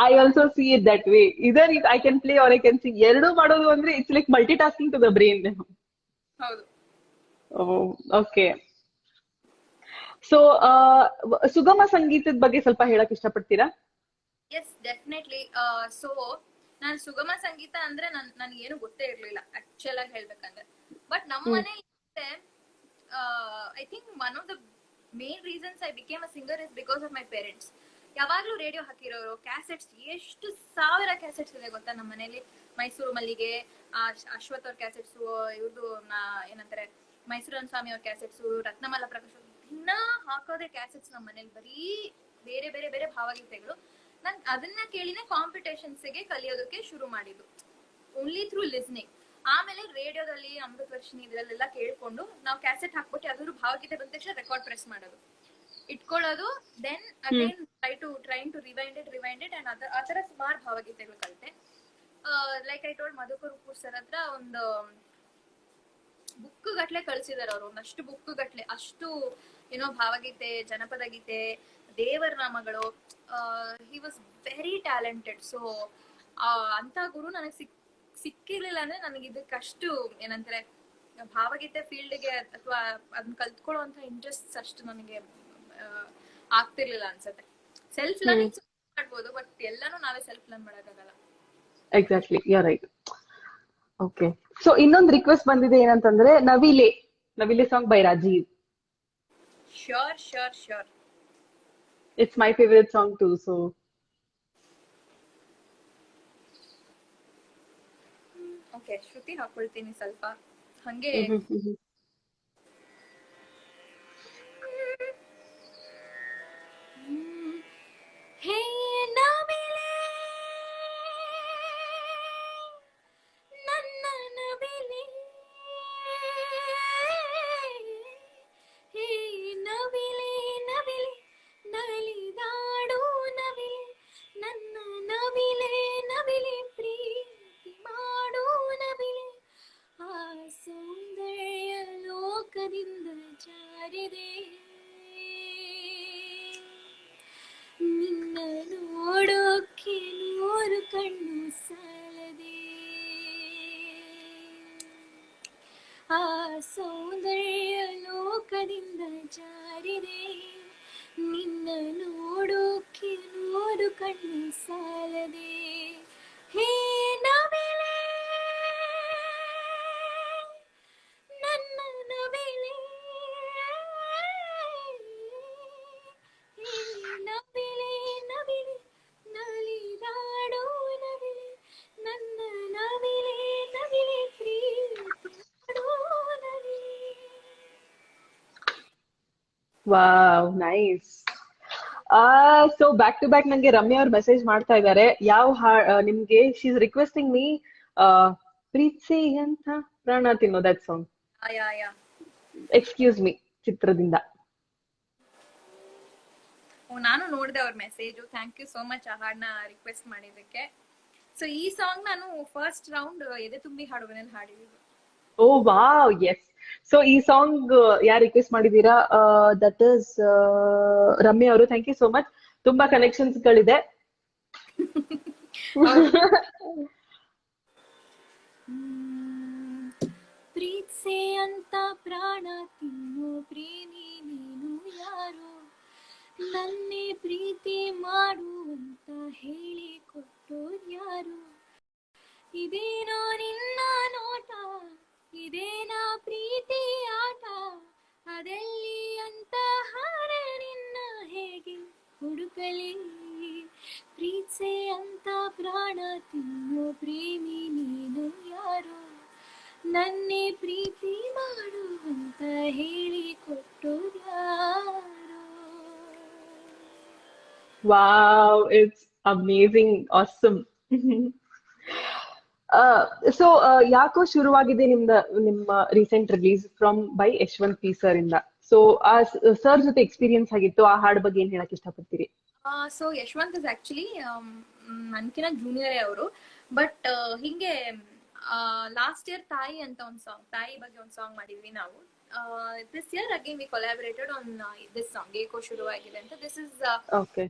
I also see it that way. Either I can play or I can ಸಿ. ಎರಡೂ ಮಾಡೋದು ಅಂದ್ರೆ it's like multitasking to the brain. ಹೌದು. ಓಕೆ. ಸೊ ಸುಗಮ ಸಂಗೀತದ ಬಗ್ಗೆ ಸ್ವಲ್ಪ ಹೇಳಕ್ ಇಷ್ಟಪಡ್ತೀರಾ? S, definitely. ಸೊ ನಾನು ಸುಗಮ ಸಂಗೀತ ಅಂದ್ರೆ ನನ್ಗೇನು ಗೊತ್ತೇ ಇರ್ಲಿಲ್ಲ ಆಕ್ಚುಲ್ ಆಗಿ ಹೇಳ್ಬೇಕಂದ್ರೆ. ಬಟ್ ನಮ್ಮ ಮನೇಲಿ I think one of the main reasons I became a singer is because of my parents. ಯಾವಾಗ್ಲೂ ರೇಡಿಯೋ ಹಾಕಿರೋರು, ಕ್ಯಾಸೆಟ್ಸ್, ಎಷ್ಟು ಸಾವಿರ ಕ್ಯಾಸೆಟ್ಸ್ ಇದೆ ಗೊತ್ತಾ ನಮ್ಮ ಮನೇಲಿ. ಮೈಸೂರು ಮಲ್ಲಿಗೆ, ಅಶ್ವಥ್ ಅವ್ರ ಕ್ಯಾಸೆಟ್ಸ್, ಇವ್ರದ್ದು ಏನಂತಾರೆ ಮೈಸೂರನ್ ಸ್ವಾಮಿ ಅವ್ರ ಕ್ಯಾಸೆಟ್ಸ್, ರತ್ನಮಾಲಾ ಪ್ರಕಾಶ್, ದಿನ ಹಾಕೋದೇ ಕ್ಯಾಸೆಟ್ಸ್ ನಮ್ಮ ಮನೇಲಿ, ಬರೀ ಬೇರೆ ಬೇರೆ ಬೇರೆ ಭಾವಗೀತೆಗಳು. ನನ್ ಅದನ್ನ ಕೇಳಿನೇ ಕಾಂಪಿಟೇಷನ್ಸ್ ಗೆ ಕಲಿಯೋದಕ್ಕೆ ಶುರು ಮಾಡಿದ್ದು, ಓನ್ಲಿ ಥ್ರೂ ಲಿಸ್ನಿಂಗ್. ಆಮೇಲೆ ರೇಡಿಯೋದಲ್ಲಿ ಅಮೃತ ವರ್ಷಿಣಿ ಇದ್ರಲ್ಲೆಲ್ಲ ಕೇಳ್ಕೊಂಡು ನಾವು ಕ್ಯಾಸೆಟ್ ಹಾಕ್ಬಿಟ್ಟು ಯಾವ್ದಾದ್ರು ಭಾವಗೀತೆ ಬಂದ ತಕ್ಷಣ ರೆಕಾರ್ಡ್ ಪ್ರೆಸ್ ಮಾಡೋದು, ಇಟ್ಕೊಳ್ಳೋದು. Then again train to rewind it and ಆತರ ಸುಮಾರು ಭಾವಗೀತೆಗಳು ಕಲಿತೆ. Like I told, Madhukar Uppoor sir ಹತ್ರ ಒಂದು ಬುಕ್ ಗಟ್ಲೆ ಕಳ್ಸಿದಾರೆ ಅವರು, ಒಂದಷ್ಟು ಬುಕ್ ಗಟ್ಲೆ, ಅಷ್ಟು ಏನೋ ಭಾವಗೀತೆ, ಜನಪದ ಗೀತೆ, ದೇವರ ನಾಮಗಳು. He was very talented. So ಅಂತ ಗುರು ನನಗೆ ಸಿಕ್ಕಿರ್ಲಿಲ್ಲ ಅಂದ್ರೆ ನನಗೆ ಇದಕ್ಕಷ್ಟು ಏನಂತಾರೆ ಭಾವಗೀತೆ ಫೀಲ್ಡ್ಗೆ ಅಥವಾ ಅದನ್ನ ಕಲ್ತ್ಕೊಳ್ಳುವಂತ ಇಂಟ್ರೆಸ್ಟ್ ಅಷ್ಟು ನನಗೆ ಆಗ್ತಿರ್ಲಿಲ್ಲ ಅನ್ಸತ್ತೆ. ಸೆಲ್ಫ್ ಲರ್ನಿಂಗ್ ಮಾಡ್ಬೋದು, ಬಟ್ ಎಲ್ಲಾನು ನಾವೇ ಸೆಲ್ಫ್ ಲರ್ನ್ ಮಾಡಕ್ಕಾಗಲ್ಲ. Exactly, you are right. Okay, so ಇನ್ನೊಂದು ರಿಕ್ವೆಸ್ಟ್ ಬಂದಿದೆ ಏನಂತಂದ್ರೆ Navile song by Rajeev. Sure. It's my favourite song too. So okay, ಶ್ರುತಿ ಹಾಕೊಳ್ತೀನಿ ಸ್ವಲ್ಪ ಹಂಗೆ. ಹೇ ನವಿಲೆ, ನನ್ನ ನವಿಲೆ, ಹೇ ನವಿಲೆ ನವಿಲೆ, ನಲಿದಾಡು ನವಿಲೆ, ನನ್ನ ನವಿಲೆ ನವಿಲೆ, ಪ್ರೀತಿ ಮಾಡು ನವಿಲೆ, ಆ ಸೌಂದರ್ಯ ಲೋಕದಿಂದ ಜಾರಿದೆ, ನಿನ್ನ ನೋಡೋಕೆ 100 ಕಣ್ಣು ಸಾಲದೆ, ಆ ಸೌಂದರ್ಯ ಲೋಕದಿಂದ ಜಾರಿದೆ, ನಿನ್ನ ನೋಡೋಕೆ 100 ಕಣ್ಣು ಸಾಲದೆ, ಹೇ ನವಿಲೆ, ನನ್ನ ನವಿಲೆ, ನವಿಲೆ ನವಿಲೆ, ನಲಿದಾಡೋ ನವಿಲೆ, ನನ್ನ ನವಿಲೆ ನವಿಲೆ, ಪ್ರೀತಿ ಮಾಡೋ ನವಿಲೆ. Wow, nice. So back to back ನಂಗೆ ರಮ್ಯಾ ಅವ್ರು ಮೆಸೇಜ್ ಮಾಡ್ತಾ ಇದ್ದಾರೆ. ನಿಮ್ಗೆ ಶಿ ಇಸ್ ರಿಕ್ವೆಸ್ಟಿಂಗ್ ಮೀ ಪ್ರೀತ್ಸೆ ಅಂತ ಪ್ರಾಣ ತಿನ್ನೋ ದಟ್ ಸಾಂಗ್. ಎಕ್ಸ್ಕ್ಯೂಸ್ ಮೀ ಚಿತ್ರದಿಂದ. ನಾನು ನೋಡಿದೆ ಅವ್ರ message. Thank you so much ಆ ಹಾಡನ್ನ ರಿಕ್ವೆಸ್ಟ್ ಮಾಡಿದ್ದಕ್ಕೆ. ಸೊ ಈ ಸಾಂಗ್ ನಾನು ಫಸ್ಟ್ ರೌಂಡ್ ಎದೆ ತುಂಬಿ ಹಾಡುವನಲ್ಲಿ ಹಾಡಿದ್ದೀನಿ. Oh wow, yes. ಸೊ ಈ ಸಾಂಗ್ ಯಾರು ರಿಕ್ವೆಸ್ಟ್ ಮಾಡಿದೀರಾ? ದಟ್ ಇಸ್ ರಮ್ಯಾ ಅವರು. Thank you so much. ತುಂಬಾ ಕನೆಕ್ಷನ್ಸ್ ಗಳಿದೆ. ಪ್ರೀತ್ಸೆ ಅಂತ ಪ್ರಾಣ ತಿನ್ನು ಪ್ರೇಮಿ ನೀನು ಯಾರು, ನನ್ನೇ ಪ್ರೀತಿ ಮಾಡು ಅಂತ ಹೇಳಿ ಕೊಟ್ಟೋರ್ಯಾರು, ಇದೇನೋ ನಿನ್ನ ನೋಟ, ಇದೇನಾ ಪ್ರೀತಿ ಆಟ, ಅದೆಲ್ಲಿ ಅಂತ ಹಾರ ನಿನ್ನ ಹೇಗೆ ಹುಡುಕಲಿ, ಪ್ರೀತ್ಸೆ ಅಂತ ಪ್ರಾಣ ತಿನ್ನು ಪ್ರೇಮಿ ನೀನು ಯಾರು, ನನ್ನೇ ಪ್ರೀತಿ ಮಾಡು ಅಂತ ಹೇಳಿ ಕೊಟ್ಟೋರ್ಯಾರು. Wow, it's amazing, awesome. So ಯಾಕೋ ಶುರುವಾಗಿದೆ ನಿಮ್ಮ recent release from by Yashwant P sir ಇಂದ. ಸೊ ಆ ಸರ್ ಜೊತೆ ಎಕ್ಸ್ಪೀರಿಯನ್ಸ್ ಆಗಿತ್ತು, ಆ ಹಾಡ್ ಬಗ್ಗೆ ಏನ್ ಹೇಳಕ್ ಇಷ್ಟಪಡ್ತೀರಿ? ಸೊ ಯಶವಂತ್ ಇಸ್ ಆಕ್ಚುಲಿ ನನ್ಕಿನ ಜೂನಿಯರೇ ಅವರು. ಬಟ್ ಹಿಂಗೆ ಲಾಸ್ಟ್ ಇಯರ್ ತಾಯಿ ಅಂತ ಒಂದು ಸಾಂಗ್, ತಾಯಿ ಬಗ್ಗೆ ಒಂದು ಸಾಂಗ್ ಮಾಡಿದ್ವಿ ನಾವು. This year again we collaborated on this song, ಏಕೋ ಶುರುವಾಗಿದೆ ಅಂತ. This is okay.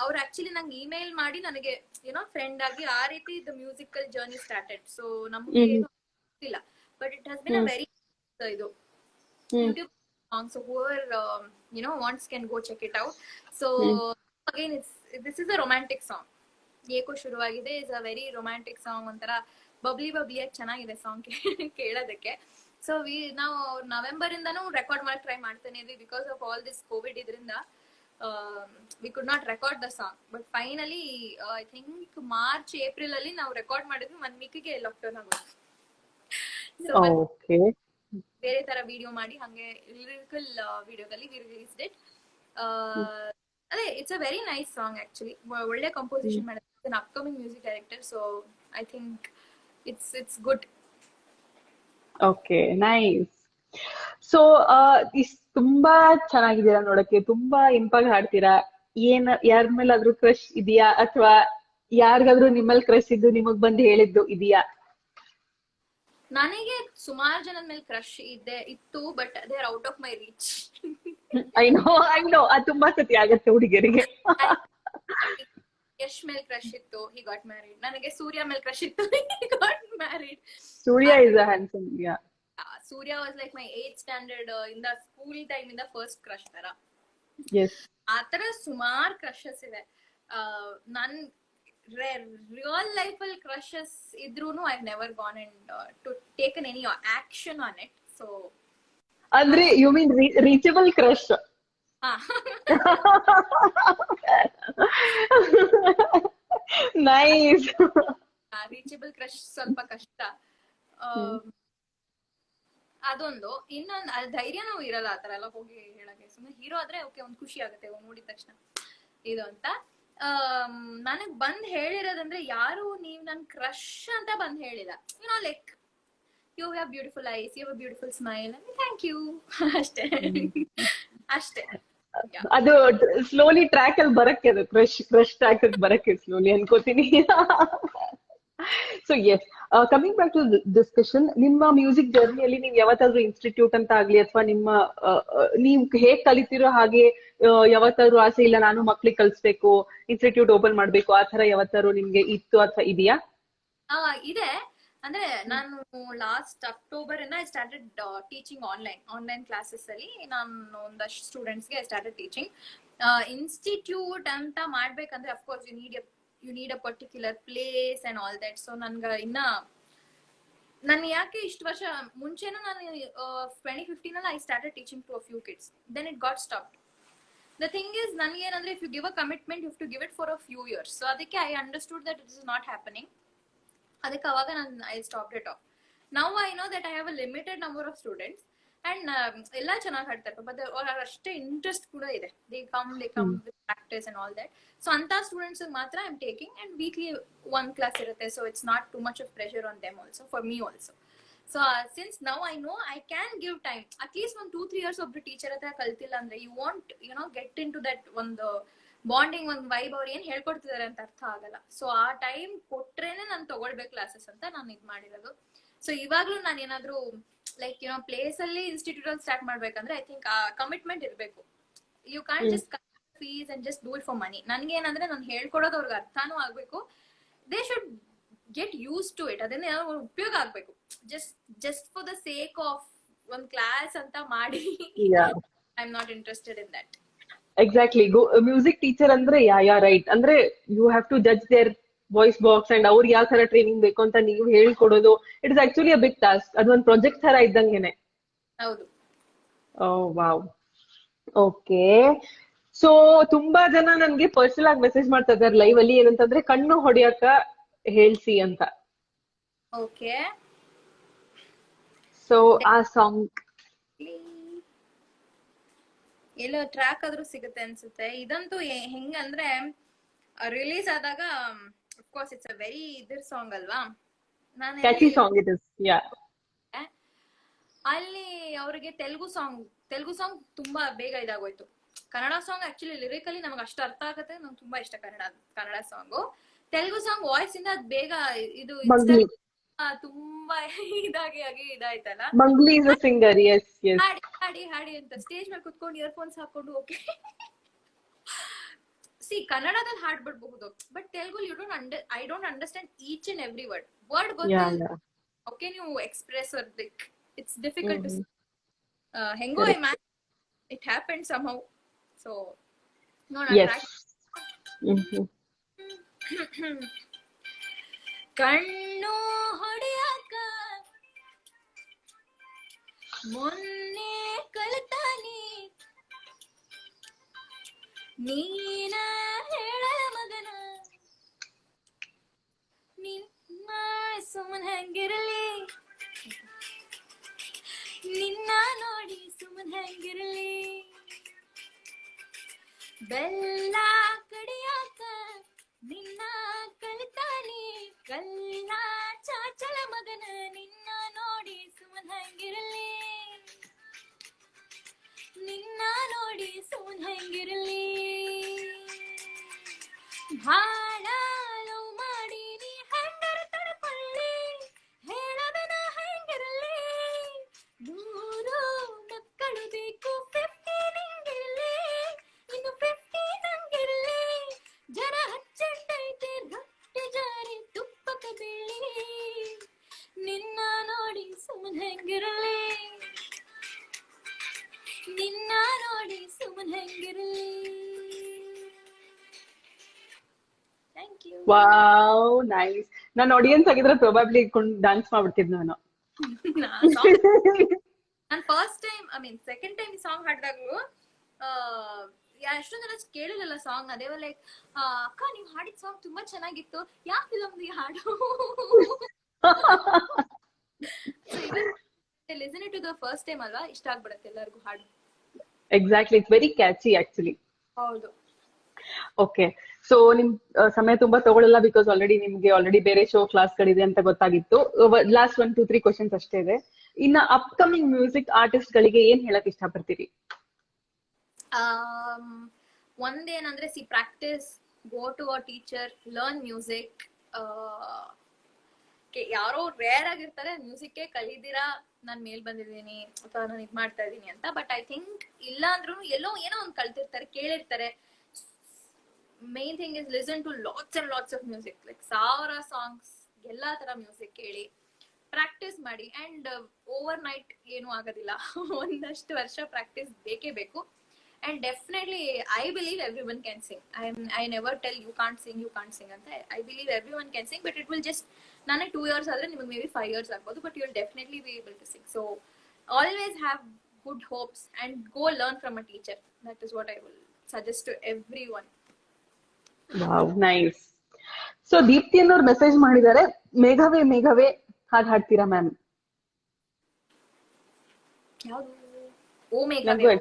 ಅವ್ರು ಆಕ್ಚುಲಿ ನಂಗೆ ಇಮೇಲ್ ಮಾಡಿ ನನಗೆ ಏನೋ ಫ್ರೆಂಡ್ ಆಗಿ ಆ ರೀತಿ the musical journey started. So ನಮ್ಗೆ ಏನು ಗೊತ್ತಿಲ್ಲ, but it has been a very ಇದು YouTube song. So whoever wants can go check it out. So again this is a romantic song. ಏಕೋ ಶುರುವಾಗಿದೆ is a very romantic song, ಒಂಥರ ಬಬ್ಲಿಯಾಗಿ ಚೆನ್ನಾಗಿದೆ song ಕೇಳೋದಕ್ಕೆ. So ನಾವು ನವೆಂಬರ್ ಇಂದಾನು ರೆಕಾರ್ಡ್ ಮಾಡಿ try ಮಾಡ್ತಾನೆ ಇದ್ವಿ. Because of all this Covid ಇದರಿಂದ we could not record the song, but finally I think March April ಅಲ್ಲಿ ನಾವು ರೆಕಾರ್ಡ್ ಮಾಡಿದ್ವಿ. 1 ವೀಕ್ಗೆ ಲಾಕ್ಡೌನ್ ಆಗೋದು. ಓಕೆ, ಬೇರೆ ತರ ವಿಡಿಯೋ ಮಾಡಿ ಹಂಗೆ ಲಿರಿಕಲ್ ವಿಡಿಯೋದಲ್ಲಿ ವಿ ರಿಲೀಸ್ಡ್ ಇಟ್. ಅದೇ it's a very nice song actually. ಒಳ್ಳೆ ಕಂಪೋಸಿಷನ್ ಮಾಡಿದ್ರೆ upcoming music director. So I think it's good. Okay, nice. So ತುಂಬಾ ಚೆನ್ನಾಗಿದ್ದೀರಾ ನೋಡಕ್ಕೆ, ತುಂಬಾ ಇಂಪಾಗಿ ಹಾಡ್ತೀರಾ. ಯಾರ ಮೇಲಾದ್ರೂ ಕ್ರಶ್ ಇದೆಯಾ, ಅಥವಾ ಯಾರಿಗಾದ್ರೂ ನಿಮ್ಮಲ್ಲಿ ಕ್ರಶ್ ಇದ್ದು ನಿಮಗ್ ಬಂದು ಹೇಳಿದ್ದು ಇದೆಯಾ? ನನಗೆ ಸುಮಾರು ಜನದ ಮೇಲೆ ಕ್ರಶ್ ಇತ್ತು, but they are out of my reach. I know ಅದು ತುಂಬಾ ಸತಿ ಆಗತ್ತೆ ಹುಡುಗಿಯರಿಗೆ. ಯಶ್ ಮೇಲ್ ಕ್ರಶ್ ಇತ್ತು, ಹಿ ಗಾಟ್ ಮ್ಯಾರಿಡ್. ನನಗೆ ಸೂರ್ಯ ಮೇಲ್ ಕ್ರಶ್ ಇತ್ತು, he got married. Surya is a handsome. Surya was like my 8th standard ಇಂದ ಸ್ಕೂಲ್ ಟೈಮ್ ಇಂದ ಫಸ್ಟ್ ಕ್ರಶ್ ತರ. ಆತರ ಸುಮಾರು ಕ್ರಶಸ್ ಇದೆ. ನನ್ ರಿಯಲ್ ಲೈಫ್ ಅಲ್ಲಿ ಕ್ರಶಸ್ ಇದ್ರೂನು I never gone and to taken any action on it. So ಅಂದ್ರೆ you mean reachable crush. Nice. Reachable crush ಸ್ವಲ್ಪ ಕಷ್ಟ. ಅದೊಂದು. ಇನ್ನೊಂದು ಧೈರ್ಯನೂ ಇರಲ್ಲ ಆತರ ಎಲ್ಲ ಹೋಗಿ ಹೇಳಕ್ಕೆ. ಸುಮ್ಮನೆ ಹೀರೋ ಆದ್ರೆ ಓಕೆ, ಒಂದ್ ಖುಷಿ ಆಗುತ್ತೆ ನೋಡಿದ ತಕ್ಷಣ ಇದು ಅಂತ. ನನಗ್ ಬಂದ್ ಹೇಳಿರೋದಂದ್ರೆ ಯಾರು ನೀವ್ ನನ್ ಕ್ರಶ್ ಅಂತ ಬಂದ್ ಹೇಳಿಲ್ಲ. Like you have beautiful eyes, you have beautiful smile, thank you ಅಷ್ಟೇ ಅಷ್ಟೇ. ಅದು ಸ್ಲೋಲಿ ಟ್ರ್ಯಾಕ್ ಅಲ್ಲಿ ಬರಕ್ಕೆ, ಅದು ಕ್ರಶ್ ಟ್ರ್ಯಾಕ್ ಅಲ್ಲಿ ಬರಕ್ಕೆ ಸ್ಲೋಲಿ ಅನ್ಕೋತೀನಿ. So yes, coming back to discussion, ನಿಮ್ಮ ಮ್ಯೂಸಿಕ್ ಜರ್ನಿಯಲ್ಲಿ ನೀವು ಯಾವತ್ತಾದ್ರೂ ಇನ್ಸ್ಟಿಟ್ಯೂಟ್ ಅಂತ ಆಗ್ಲಿ ಅಥವಾ ನಿಮ್ಮ ನೀವು ಹೇಗ್ ಕಲಿತಿರೋ ಹಾಗೆ ಯಾವತ್ತಾದ್ರೂ ಆಸೆ ಇಲ್ಲ ನಾನು ಮಕ್ಳಿಗೆ ಕಲಿಸ್ಬೇಕು, ಇನ್ಸ್ಟಿಟ್ಯೂಟ್ ಓಪನ್ ಮಾಡ್ಬೇಕು, ಆ ತರ ಯಾವತ್ತಾದ್ರೂ ನಿಮ್ಗೆ ಇತ್ತು ಅಥವಾ ಇದೆಯಾ? ಇದೆ. ಅಂದ್ರೆ ನಾನು ಲಾಸ್ಟ್ ಅಕ್ಟೋಬರ್ ಇಂದ I started teaching online classes ಅಲ್ಲಿ. ನಾನು ಒಂದಷ್ಟು ಸ್ಟೂಡೆಂಟ್ಸ್ಗೆ ಐ ಸ್ಟಾರ್ಟೆಡ್ ಟೀಚಿಂಗ್. ಇನ್ಸ್ಟಿಟ್ಯೂಟ್ ಅಂತ ಮಾಡ್ಬೇಕಂದ್ರೆ of course you need a particular place and all that. So ನಾನು ಯಾಕೆ ಇಷ್ಟು ವರ್ಷ ಮುಂಚೆನೂ ನಾನು 2015 ಅಲ್ಲಿ I started teaching to a few kids, then it got stopped. The thing is, ನನಗೇನಂದ್ರೆ if you give a commitment you have to give it for a few years. So ಅದಕ್ಕೆ I understood that it is not happening. ಅದಕ್ಕೆ ಅವಾಗ ನಾನು I stopped it off. Now I know that I have a limited number of students and ಎಲ್ಲ ಚೆನ್ನಾಗಿ ಹಾಡ್ತಾರೆ ಪಾಪ, ಅಷ್ಟೇ interest ಕೂಡ ಇದೆ. They come with practice and all that. So ಅಂತ ಸ್ಟೂಡೆಂಟ್ಸ್ ಮಾತ್ರ I am taking and weekly 1 class ಇರುತ್ತೆ. So it's not too much of pressure on them also, for me also. So since now I know I can give time, at least 1-2-3 years ಒಬ್ರು teacher ಹತ್ರ ಕಲ್ತಿಲ್ಲ ಅಂದ್ರೆ you want get in to that ಒಂದು bonding, ಒಂದು vibe. ಅವ್ರು ಏನ್ ಹೇಳ್ಕೊಡ್ತಿದಾರೆ ಅಂತ ಅರ್ಥ ಆಗಲ್ಲ. ಸೊ ಆ ಟೈಮ್ ಕೊಟ್ರೇನೆ ನಾನು ತಗೊಳ್ಬೇಕು ಕ್ಲಾಸಸ್ ಅಂತ ನಾನು ಇದ್ ಮಾಡಿರೋದು. ಸೊ ಇವಾಗ್ಲೂ ನಾನು ಏನಾದ್ರು ಲೈಕ್ ಪ್ಲೇಸ್ ಅಲ್ಲಿ ಇನ್ಸ್ಟಿಟ್ಯೂಟ್ ಅಲ್ಲಿ ಸ್ಟಾರ್ಟ್ ಮಾಡ್ಬೇಕಂದ್ರೆ ಐ ಥಿಂಕ್ ಆ ಕಮಿಟ್ಮೆಂಟ್ ಇರ್ಬೇಕು. You can't just fees and just do it for money. ನನ್ಗೆ ಏನಂದ್ರೆ ನಾನು ಹೇಳ್ಕೊಡೋದು ಅವ್ರಿಗೆ ಅರ್ಥನೂ ಆಗ್ಬೇಕು. They should get used to it. ಅದನ್ನ ಉಪಯೋಗ ಆಗ್ಬೇಕು. Just for the sake of ಒಂದ್ ಕ್ಲಾಸ್ ಅಂತ ಮಾಡಿ I am not interested in that. Exactly. Music teacher ಅಂದ್ರೆ ರೈಟ್. ಅಂದ್ರೆ you have to judge their voice box and ಅವ್ರಿಗೆ ಯಾವ ತರ ಟ್ರೈನಿಂಗ್ ಬೇಕು ಅಂತ ನೀವು ಹೇಳ್ಕೊಡೋದು. It is actually a big task. ಅದೊಂದು ಪ್ರಾಜೆಕ್ಟ್ ತರ ಇದ್ದಂಗೆನೆ. ಹೌದು. ವಾವ್. ಓಕೆ. ಸೊ ತುಂಬಾ ಜನ ನನ್ಗೆ ಪರ್ಸನಲ್ ಆಗಿ ಮೆಸೇಜ್ ಮಾಡ್ತಾ ಇದಾರೆ ಲೈವ್ ಅಲ್ಲಿ, ಏನಂತಂದ್ರೆ ಕಣ್ಣು ಹೊಡಿಯಕ ಹೇಳ್ಸಿ ಅಂತ. ಓಕೆ. ಸೊ ಆ ಸಾಂಗ್ ಎಲ್ಲೋ ಟ್ರ್ಯಾಕ್ ಆದ್ರೂ ಸಿಗುತ್ತೆ ಅನ್ಸುತ್ತೆ. ಇದಂತೂ ಹೆಂಗಂದ್ರೆ ರಿಲೀಸ್ ಆದಾಗ ಅಫ್ಕೋರ್ಸ್ ಇಟ್ಸ್ ಅ ವೆರಿ ಇದರ್ ಸಾಂಗ್ ಅಲ್ವಾ. Catchy song it is. Yeah. ಅಲ್ಲಿ ಅವ್ರಿಗೆ ತೆಲುಗು ಸಾಂಗ್ ತುಂಬಾ ಬೇಗ ಇದಾಗೋಯ್ತು. ಕನ್ನಡ ಸಾಂಗ್ ಆಕ್ಚುಲಿ ಲಿರಿಕಲಿ ನಮ್ಗೆ ಅಷ್ಟು ಅರ್ಥ ಆಗುತ್ತೆ. ನಂಗೆ ತುಂಬಾ ಇಷ್ಟ Kannada song. Telugu song voice ಇಂದ ಬೇಗ ಇದು ತುಂಬಾ ಇದಾಯ್ತಲ್ಲ. Mangli is a singer. Yes yes. ಹಾಡಿ ಅಂತ ಸ್ಟೇಜ್ ಮೇಲೆ ಕುತ್ಕೊಂಡು ಇಯರ್ಫೋನ್ಸ್ ಹಾಕೊಂಡು ಓಕೆ ಸಿ ಕನ್ನಡದಲ್ಲಿ ಹಾಡ್ಬಿಡ್ಬಹುದು, but Telugu I don't understand each and every word ಗೊತ್ತಿಲ್ಲ. ಓಕೆ, ನೀವು ಎಕ್ಸ್ಪ್ರೆಸ್ ಇಟ್ಸ್ ಡಿಫಿಕಲ್ಟ್ ಟು ಹೆಂಗೋ ಇಟ್ ಹ್ಯಾಪೆಂಡ್ ಸಮ್ಹೌ. ಸೊ ನೋಡೋಣ. ಕಣ್ಣು ಹೊಡೆಯಾಕ ಮೊನ್ನೆ ಕಲಿತಾನಿ ನೀನ ಹೇಳ ಮಗನ ನಿನ್ನ ಸುಮ್ಮನೆ ಹೆಂಗಿರಲಿ, ನಿನ್ನ ನೋಡಿ ಸುಮ್ಮನೆ ಹೆಂಗಿರಲಿ, ಬೆಲ್ಲ ಕಡಿಯಾಕ ನಿನ್ನ ಕಲಿತಾನಿ ಕಲ್ಲ ಚಾಚಲ ಮಗನ ನಿನ್ನ ನೋಡಿ ಸುಮ್ಮನೆ ಹೆಂಗಿರಲಿ, ನಿನ್ನ ನೋಡಿ ಸುಮ್ಮನೆ ಹೆಂಗಿರಲಿ, ಭಾಳ ಲವ್ ಮಾಡಿ ನೀ ಹೆಂಗರ ತಡ್ಕೊಳ್ಳಿ ಹೇಳದನ ಹೆಂಗ ನಾನ್ ಹೆಂಗಿರಲಿ. Thank you. Wow nice. ನಾನು ಆಡಿಯನ್ಸ್ ಆಗಿದ್ರೆ ಪ್ರೊಬಾಬ್ಲಿ ಡಾನ್ಸ್ ಮಾಡ್ಬಿಡ್ತಿದ್ ನಾನು. ನಾನು ಫಸ್ಟ್ ಟೈಮ್ ಸೆಕೆಂಡ್ ಟೈಮ್ ಈ ಸಾಂಗ್ ಹಾಡಿದಾಗ್ಲೂ ಎಷ್ಟೊಂದ್ ಜನ ಕೇಳಿರಲ್ಲ ಸಾಂಗ್. ಅದೇ ಲೈಕ್ ಅಕ್ಕ ನೀವು ಹಾಡಿದ ಸಾಂಗ್ ತುಂಬಾ ಚೆನ್ನಾಗಿತ್ತು, ಯಾವ ಫಿಲಮ್ ಈ ಹಾಡು. Listen it to the first time ಅಲ್ವಾ, ಇಷ್ಟ ಆಗ್ಬಿಡತ್ತೆ ಎಲ್ಲರಿಗೂ ಹಾಡು. Exactly, it's very catchy actually. ಹೌದು. ಓಕೆ, ಸೊ ನಿಮ್ ಸಮಯ ತುಂಬಾ ತಗೊಳ್ಳಲ್ಲ ಬಿಕಾಸ್ ಆಲ್ರೆಡಿ ಬೇರೆ ಶೋ ಕ್ಲಾಸ್ಗಳಿದೆ ಅಂತ ಗೊತ್ತಾಗಿತ್ತು. ಲಾಸ್ಟ್ 1, 2, 3 ಕ್ವಶನ್ಸ್ ಅಷ್ಟೇ ಇದೆ. ಇನ್ನ ಅಪ್ಕಮಿಂಗ್ ಮ್ಯೂಸಿಕ್ ಆರ್ಟಿಸ್ಟ್ ಗಳಿಗೆ ಏನ್ ಹೇಳಕ್ ಇಷ್ಟಪಡ್ತೀರಿ? ಒಂದೇನಂದ್ರೆ practice, go to a teacher, learn music. ಯಾರೋ ರೇರ್ ಆಗಿರ್ತಾರೆ ಮ್ಯೂಸಿಕ್ ಕಲಿದಿರಾ ನಾನ್ ಮೇಲ್ ಬಂದಿದ್ದೀನಿ ಅಥವಾ ನಾನು ಇದ್ ಮಾಡ್ತಾ ಇದೀನಿ ಅಂತ. ಬಟ್ ಐ ಥಿಂಕ್ ಇಲ್ಲ ಅಂದ್ರೂ ಏನೋ ಒಂದ್ ಕಲ್ತಿರ್ತಾರೆ, ಕೇಳಿರ್ತಾರೆ. Main thing is listen to lots and lots of music, like 1000 songs, ಎಲ್ಲಾ ತರ ಮ್ಯೂಸಿಕ್ ಕೇಳಿ ಪ್ರಾಕ್ಟೀಸ್ ಮಾಡಿ. ಅಂಡ್ ಓವರ್ ನೈಟ್ ಏನು ಆಗೋದಿಲ್ಲ, ಒಂದಷ್ಟು ವರ್ಷ ಪ್ರಾಕ್ಟೀಸ್ ಬೇಕೇ ಬೇಕು. And definitely I believe everyone can sing. I never tell you can't sing ಅಂತ. I believe everyone can sing, but it will just nane 2 years adre nimage maybe 5 years agbodu, but you will definitely be able to sing. So always have good hopes and go learn from a teacher. That is what I will suggest to everyone. Wow, nice. So Deepti ಅನ್ನೋರು message ಮಾಡಿದ್ದಾರೆ, ಮೇಘವೇ ಹಾಡ್ ಹಾಡ್ತೀರಾ ma'am? ಯಾವುದು? ಓ ಮೇಘವೇ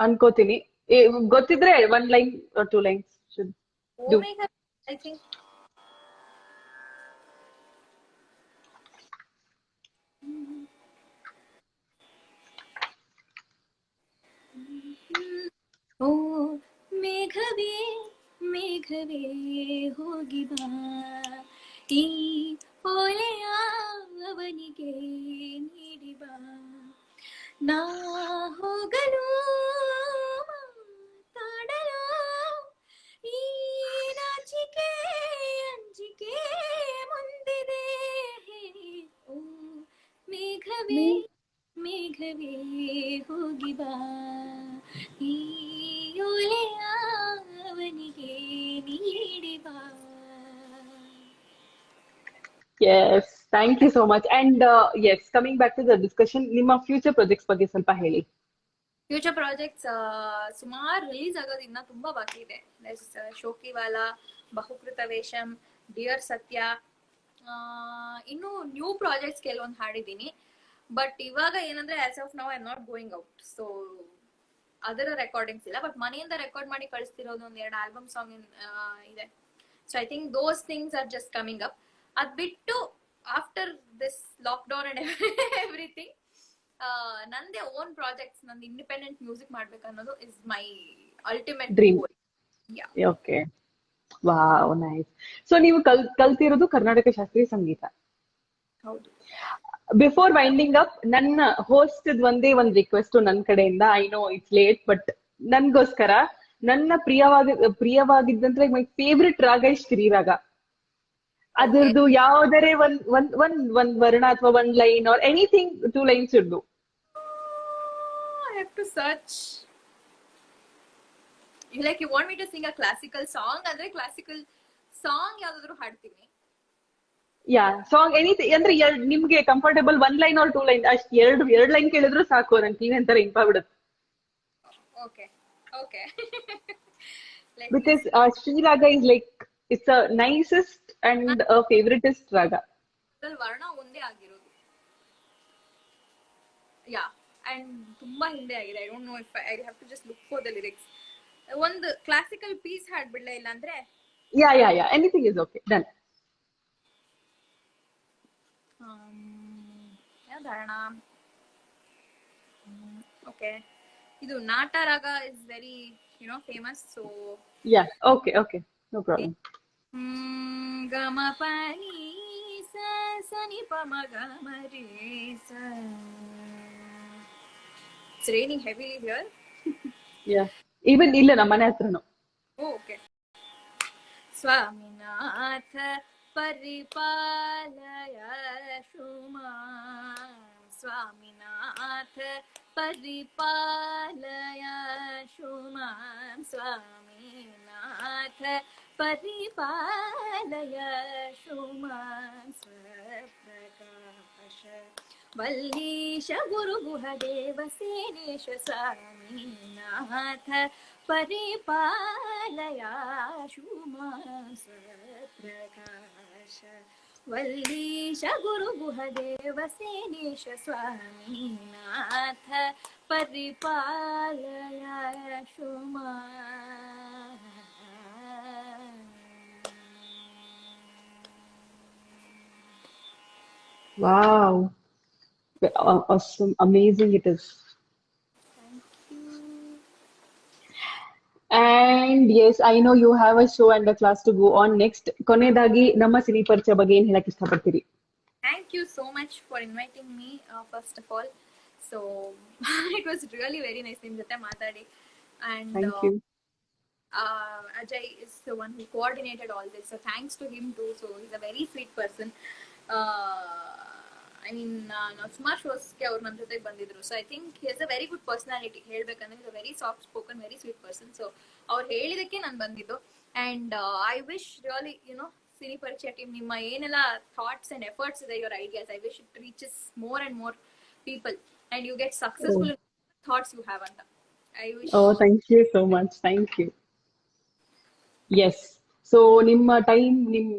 ಅನ್ಕೋತೀನಿ. ಗೊತ್ತಿದ್ರೆ 1 line or 2 lines should do. I think ಓ ಮೇಘವೇ ಹೋಗಿ ಬಾ, ಈ ಓಲೆಯ ಅವನಿಗೆ ನೀಡಿ ಬಾ, ನಾ ಹೋಗಲು ಮಾತಾಡಲು ಈ ನಾಚಿಕೆ ಅಂಜಿಕೆ ಮುಂದಿದೆ. ಓ ಮೇಘವೇ ಹೋಗಿ ಬಾ, ಈ ಓಲೆಯ ಅವನಿಗೆ ನೀಡಿ ಬಾ. Yes, thank you so much. And yes, coming back to the discussion, ನಿಮ್ಮ ಫ್ಯೂಚರ್ ಪ್ರಾಜೆಕ್ಟ್ಸ್ ಬಗ್ಗೆ ಸ್ವಲ್ಪ ಹೇಳಿ. ಫ್ಯೂಚರ್ ಪ್ರಾಜೆಕ್ಟ್ಸ್ ಸುಮಾರು ರಿಲೀಸ್ ಆಗೋದು ಇನ್ನ ತುಂಬಾ ಬಾಕಿ ಇದೆ. ಶೋಕಿವಾಲಾ, ಬಹುಕೃತ ವೇಷಂ, ಡಿಯರ್ ಸತ್ಯ, ಇನ್ನು ನ್ಯೂ ಪ್ರಾಜೆಕ್ಟ್ಸ್ ಕೆಲವೊಂದು ಹಾಡಿದ್ದೀನಿ. ಬಟ್ ಇವಾಗ ಏನಂದ್ರೆ as of now I am not going out, so ಅದರ ರೆಕಾರ್ಡಿಂಗ್ಸ್ ಇಲ್ಲ. ಬಟ್ ಮನೆಯಿಂದ ರೆಕಾರ್ಡ್ ಮಾಡಿ ಕಳಿಸ್ತಿರೋದು 2 ಆಲ್ಬಮ್ ಸಾಂಗ್ ಇದೆ. So I think those things are just coming up. ಅದ್ ಬಿಟ್ಟು after this lockdown and everything ನಂದೇ ಓನ್ ಪ್ರಾಜೆಕ್ಟ್ಸ್, ನಂದು ಇಂಡಿಪೆಂಡೆಂಟ್ ಮ್ಯೂಸಿಕ್ ಮಾಡ್ಬೇಕು ಅನ್ನೋದು is my ultimate dream. Yeah. Okay, wow nice. So ನೀವು ಕಲ್ತಿರೋದು ಕರ್ನಾಟಕ ಶಾಸ್ತ್ರೀಯ ಸಂಗೀತ. ಹೌದು. ಬಿಫೋರ್ ವೈಂಡಿಂಗ್ ಅಪ್, ನನ್ನ ಹೋಸ್ಟ್ ಒಂದೇ ಒಂದು ರಿಕ್ವೆಸ್ಟ್ ನನ್ನ ಕಡೆಯಿಂದ. I know it's late, but ನನ್ಗೋಸ್ಕರ ನನ್ನ ಪ್ರಿಯವಾಗಿದ್ದಂದ್ರೆ ಮೈ ಫೇವ್ರೆಟ್ ರಾಗ ಶ್ರೀ ರಾಗ. ಅದರದ್ದು ಯಾವ್ದಾರೆ ಒಂದ್ ವರ್ಣ ಅಥವಾ 1 line or anything 2 lines should do. I have to search. You want me to sing a classical song? ಅಂದ್ರೆ ಕ್ಲಾಸಿಕಲ್ ಸಾಂಗ್ ಯಾವ್ದಾದ್ರು ಹಾಡ್ತೀನಿ. ಯಾ, ಸಾಂಗ್ ಎನಿಥಿಂಗ್ ಅಂದ್ರೆ ನಿಮ್ಗೆ ಕಂಫರ್ಟೇಬಲ್ 1 ಲೈನ್ ಆರ್ 2 ಲೈನ್ ಅಷ್ಟು. 2 ಲೈನ್ ಕೇಳಿದ್ರು ಸಾಕು, ನನ್ ಕಿವಿ ಅಂತಾರೆ ಇಂಪಾಗ್ಬಿಡುತ್ತೆ. Okay. Because Sri Raga is like, it's a nicest and a favoritist raga. ವರ್ಣ ಒಂದೇ ಆಗಿರೋದು. ಯಾ, ಅಂಡ್ ತುಂಬಾ ಹಿಂದೆ ಆಗಿದೆ. I don't know if I have to just look for the lyrics. ಒಂದು ಕ್ಲಾಸಿಕಲ್ ಪೀಸ್ ಹಾಡ್ಬಿಡ್ಲ, ಇಲ್ಲ ಅಂದ್ರೆ yeah anything is okay, done. ಯಾವ್ದಾಣ? ಓಕೆ, ಇದು Nata raga is very famous. So yeah, okay, no problem. ಗಮ ಪನಿ ಸ ನಿ ಪ ಮ ಗ ಮ ರೇ ಸ. It's raining heavily here. Yeah, even ಇಲ್ಲ ನಮ್ಮ ಮನೆ ಹತ್ರನು. Okay. ಸ್ವಾಮಿನಾಥ ಪರಿಪಾಲಯ ಶುಮಾ, ಸ್ವಾಮಿನಾಥ परिपालयशु मां स्वामीनाथ परिपालयशु मां स्वप्रकाश वल्लीश गुरुगुहदेव सेनेश स्वामीनाथ परिपालयाशु मां स्वप्रकाश वल्लीश गुरुगुहदेव सेनेश स्वामीनाथ परिपालयाशु मां. Wow. Awesome. Amazing it is. And yes, I know you have a show and a class to go on next. ಕೊನೆಯದಾಗಿ ನಮ್ಮ ಸಿನಿ ಪರಿಚಯ ಬಗ್ಗೆ ಏನ್ ಹೇಳಕ್ ಇಷ್ಟಪಡ್ತೀರಿ? Thank you so much for inviting me, first of all. So it was really very nice ನಿಮ್ ಜೊತೆ ಮಾತಾಡಿ. And Thank you. Ajay is the one who coordinated all this, so thanks to him too. So he's a very sweet person. I mean, ನಾವು ಸುಮಾರು ಶೋಸ್ಗೆ ಅವ್ರು ನಮ್ಮ ಜೊತೆಗೆ ಬಂದಿದ್ರು. So I think he has a very good personality. ಹೇಳ್ಬೇಕಂದ್ರೆ is a very soft spoken, very sweet person. So ಅವ್ರು ಹೇಳಿದಕ್ಕೆ ನಾನು ಬಂದಿದ್ದು. And I wish really Cini Parichaya team ನಿಮ್ಮ ಏನೆಲ್ಲ ಥಾಟ್ಸ್ ಅಂಡ್ ಎಫರ್ಟ್ಸ್ ಇದೆ, your ideas, I wish it reaches more and more people and you get successful thoughts you have ಅಂತ I wish. Thank you so much. Thank you. Yes. So ನಿಮ್ಮ time, ನಿಮ್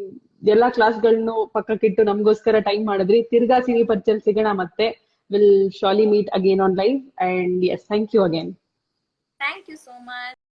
ಎಲ್ಲಾ ಕ್ಲಾಸ್ಗಳನ್ನು ಪಕ್ಕಕ್ಕಿಟ್ಟು ನಮಗೋಸ್ಕರ time ಮಾಡಿದ್ರಿ. ತಿರ್ಗಾ cine ಪರಿಚಯ ಸಿಗೋಣ ಮತ್ತೆ. ವಿಲ್ ಶಾಲಿ meet again on live. And yes, thank you again. Thank you so much.